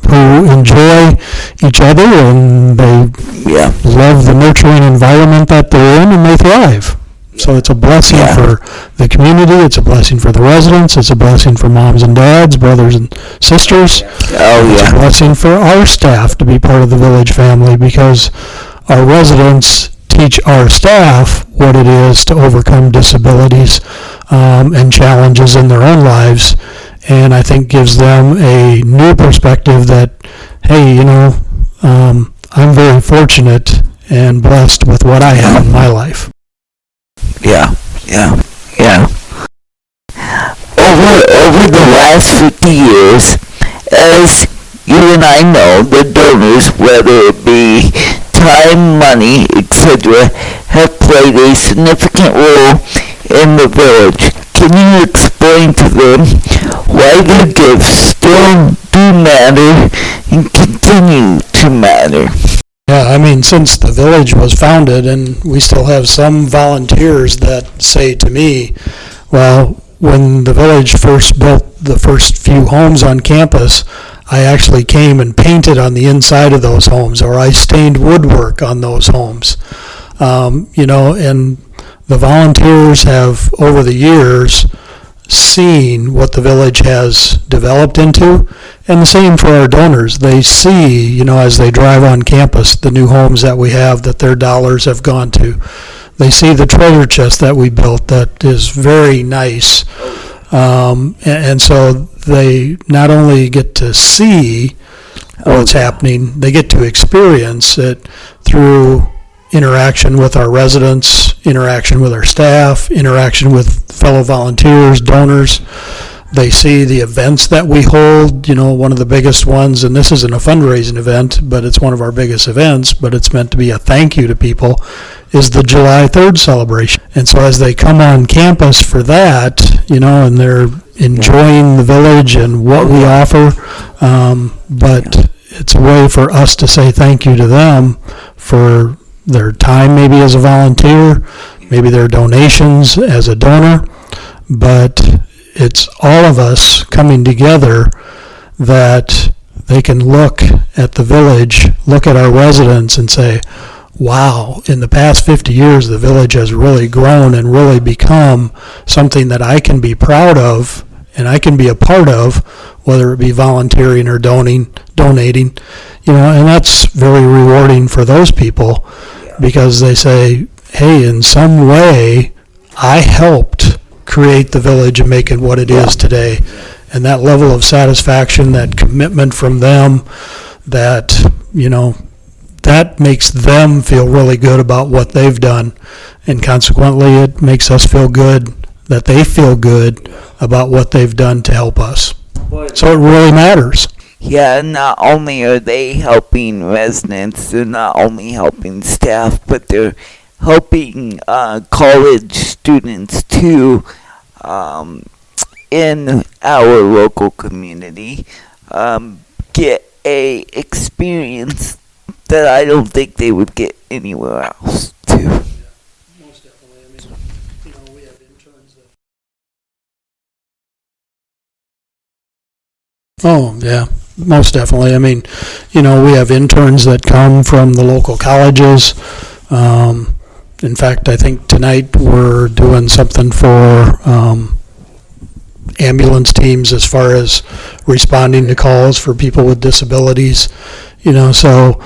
who enjoy each other and they love the nurturing environment that they're in and they thrive. So it's a blessing for the community, it's a blessing for the residents, it's a blessing for moms and dads, brothers and sisters. It's a blessing for our staff to be part of the village family, because our residents teach our staff what it is to overcome disabilities and challenges in their own lives, and I think gives them a new perspective that, hey, I'm very fortunate and blessed with what I have in my life. Yeah. Over the last 50 years, as you and I know, the donors, whether it be time, money, etc., have played a significant role in the village. Can you explain to them why their gifts still do matter and continue to matter? Yeah, I mean, since the village was founded, and we still have some volunteers that say to me, well, when the village first built the first few homes on campus, I actually came and painted on the inside of those homes, or I stained woodwork on those homes. And the volunteers have, over the years, seen what the village has developed into, and the same for our donors. They see, as they drive on campus, the new homes that we have that their dollars have gone to. They see the treasure chest that we built that is very nice. And so they not only get to see what's happening, they get to experience it through interaction with our residents, interaction with our staff, interaction with fellow volunteers, donors. They see the events that we hold, one of the biggest ones, and this isn't a fundraising event, but it's one of our biggest events, but it's meant to be a thank you to people, is the July 3rd celebration. And so as they come on campus for that, and they're enjoying the village and what we offer, but it's a way for us to say thank you to them for their time, maybe as a volunteer, maybe their donations as a donor, but it's all of us coming together that they can look at the village, look at our residents and say, wow, in the past 50 years the village has really grown and really become something that I can be proud of and I can be a part of, whether it be volunteering or donating, and that's very rewarding for those people, because they say, hey, in some way I helped create the village and make it what it is today. And that level of satisfaction, that commitment from them, that, that makes them feel really good about what they've done. And consequently, it makes us feel good that they feel good about what they've done to help us. So it really matters. Yeah, not only are they helping residents, they're not only helping staff, but they're helping college students too, in our local community, get a experience that I don't think they would get anywhere else too. Most definitely. We have interns that... Oh, yeah, most definitely. We have interns that come from the local colleges. In fact, I think tonight we're doing something for ambulance teams as far as responding to calls for people with disabilities. So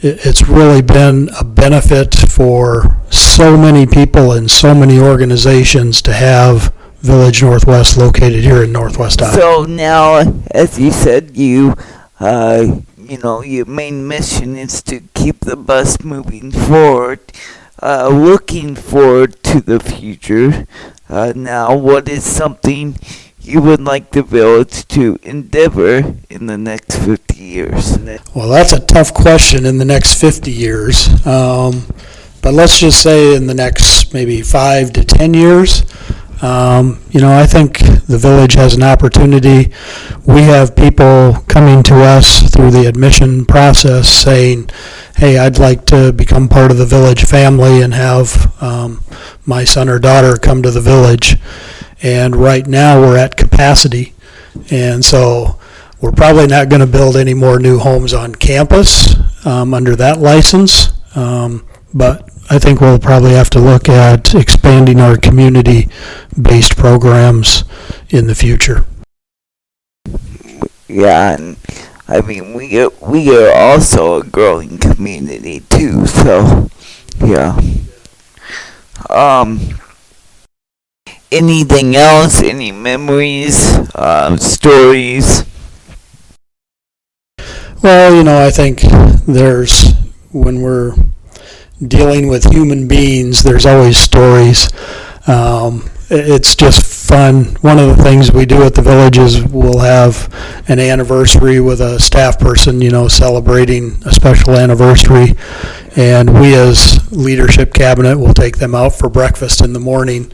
it's really been a benefit for so many people and so many organizations to have Village Northwest located here in Northwest Iowa. So now, as you said, your main mission is to keep the bus moving forward, looking forward to the future. Now, what is something you would like the village to endeavor in the next 50 years? Well, that's a tough question in the next 50 years. But let's just say in the next maybe 5 to 10 years. I think the village has an opportunity. We have people coming to us through the admission process saying, hey, I'd like to become part of the village family and have my son or daughter come to the village. And right now we're at capacity. And so we're probably not going to build any more new homes on campus under that license. But I think we'll probably have to look at expanding our community-based programs in the future. Yeah, and I mean we are also a growing community too. So yeah. Anything else? Any memories? Stories? Well, I think when we're dealing with human beings, there's always stories. It's just fun. One of the things we do at the village is we'll have an anniversary with a staff person, celebrating a special anniversary. And we as leadership cabinet will take them out for breakfast in the morning.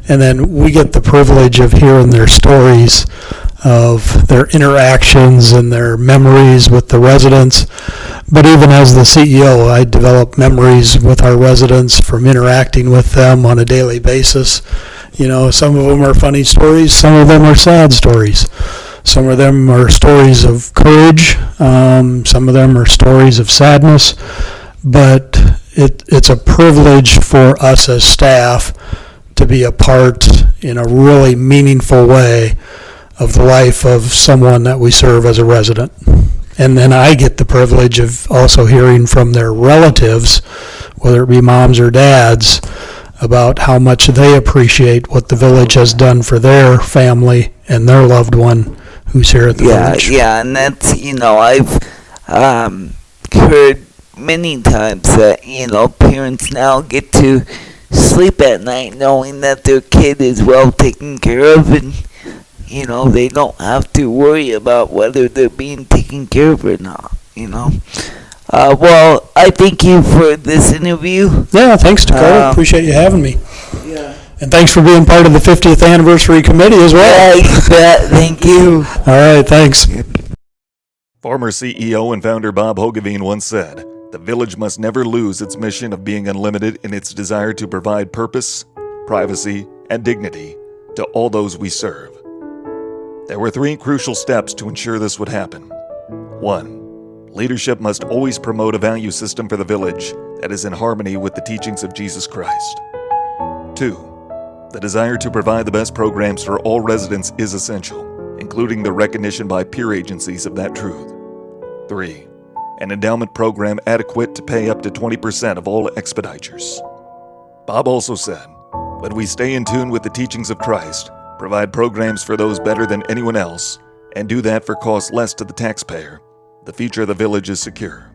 And then we get the privilege of hearing their stories of their interactions and their memories with the residents. But even as the CEO, I develop memories with our residents from interacting with them on a daily basis. Some of them are funny stories, some of them are sad stories. Some of them are stories of courage, some of them are stories of sadness. But it's a privilege for us as staff to be a part in a really meaningful way of the life of someone that we serve as a resident. And then I get the privilege of also hearing from their relatives, whether it be moms or dads, about how much they appreciate what the village has done for their family and their loved one who's here at the village. Yeah, and that's, I've heard many times that, parents now get to sleep at night knowing that their kid is well taken care of, and they don't have to worry about whether they're being taken care of or not, Well, I thank you for this interview. Yeah, thanks, Dakota. Appreciate you having me. Yeah. And thanks for being part of the 50th anniversary committee as well. Yeah, you bet. Thank you. All right, thanks. Former CEO and founder Bob Hogeveen once said, "The village must never lose its mission of being unlimited in its desire to provide purpose, privacy, and dignity to all those we serve." There were 3 crucial steps to ensure this would happen. 1. Leadership must always promote a value system for the village that is in harmony with the teachings of Jesus Christ. 2. The desire to provide the best programs for all residents is essential, including the recognition by peer agencies of that truth. 3. An endowment program adequate to pay up to 20% of all expenditures. Bob also said, "When we stay in tune with the teachings of Christ, provide programs for those better than anyone else, and do that for costs less to the taxpayer, the future of the village is secure."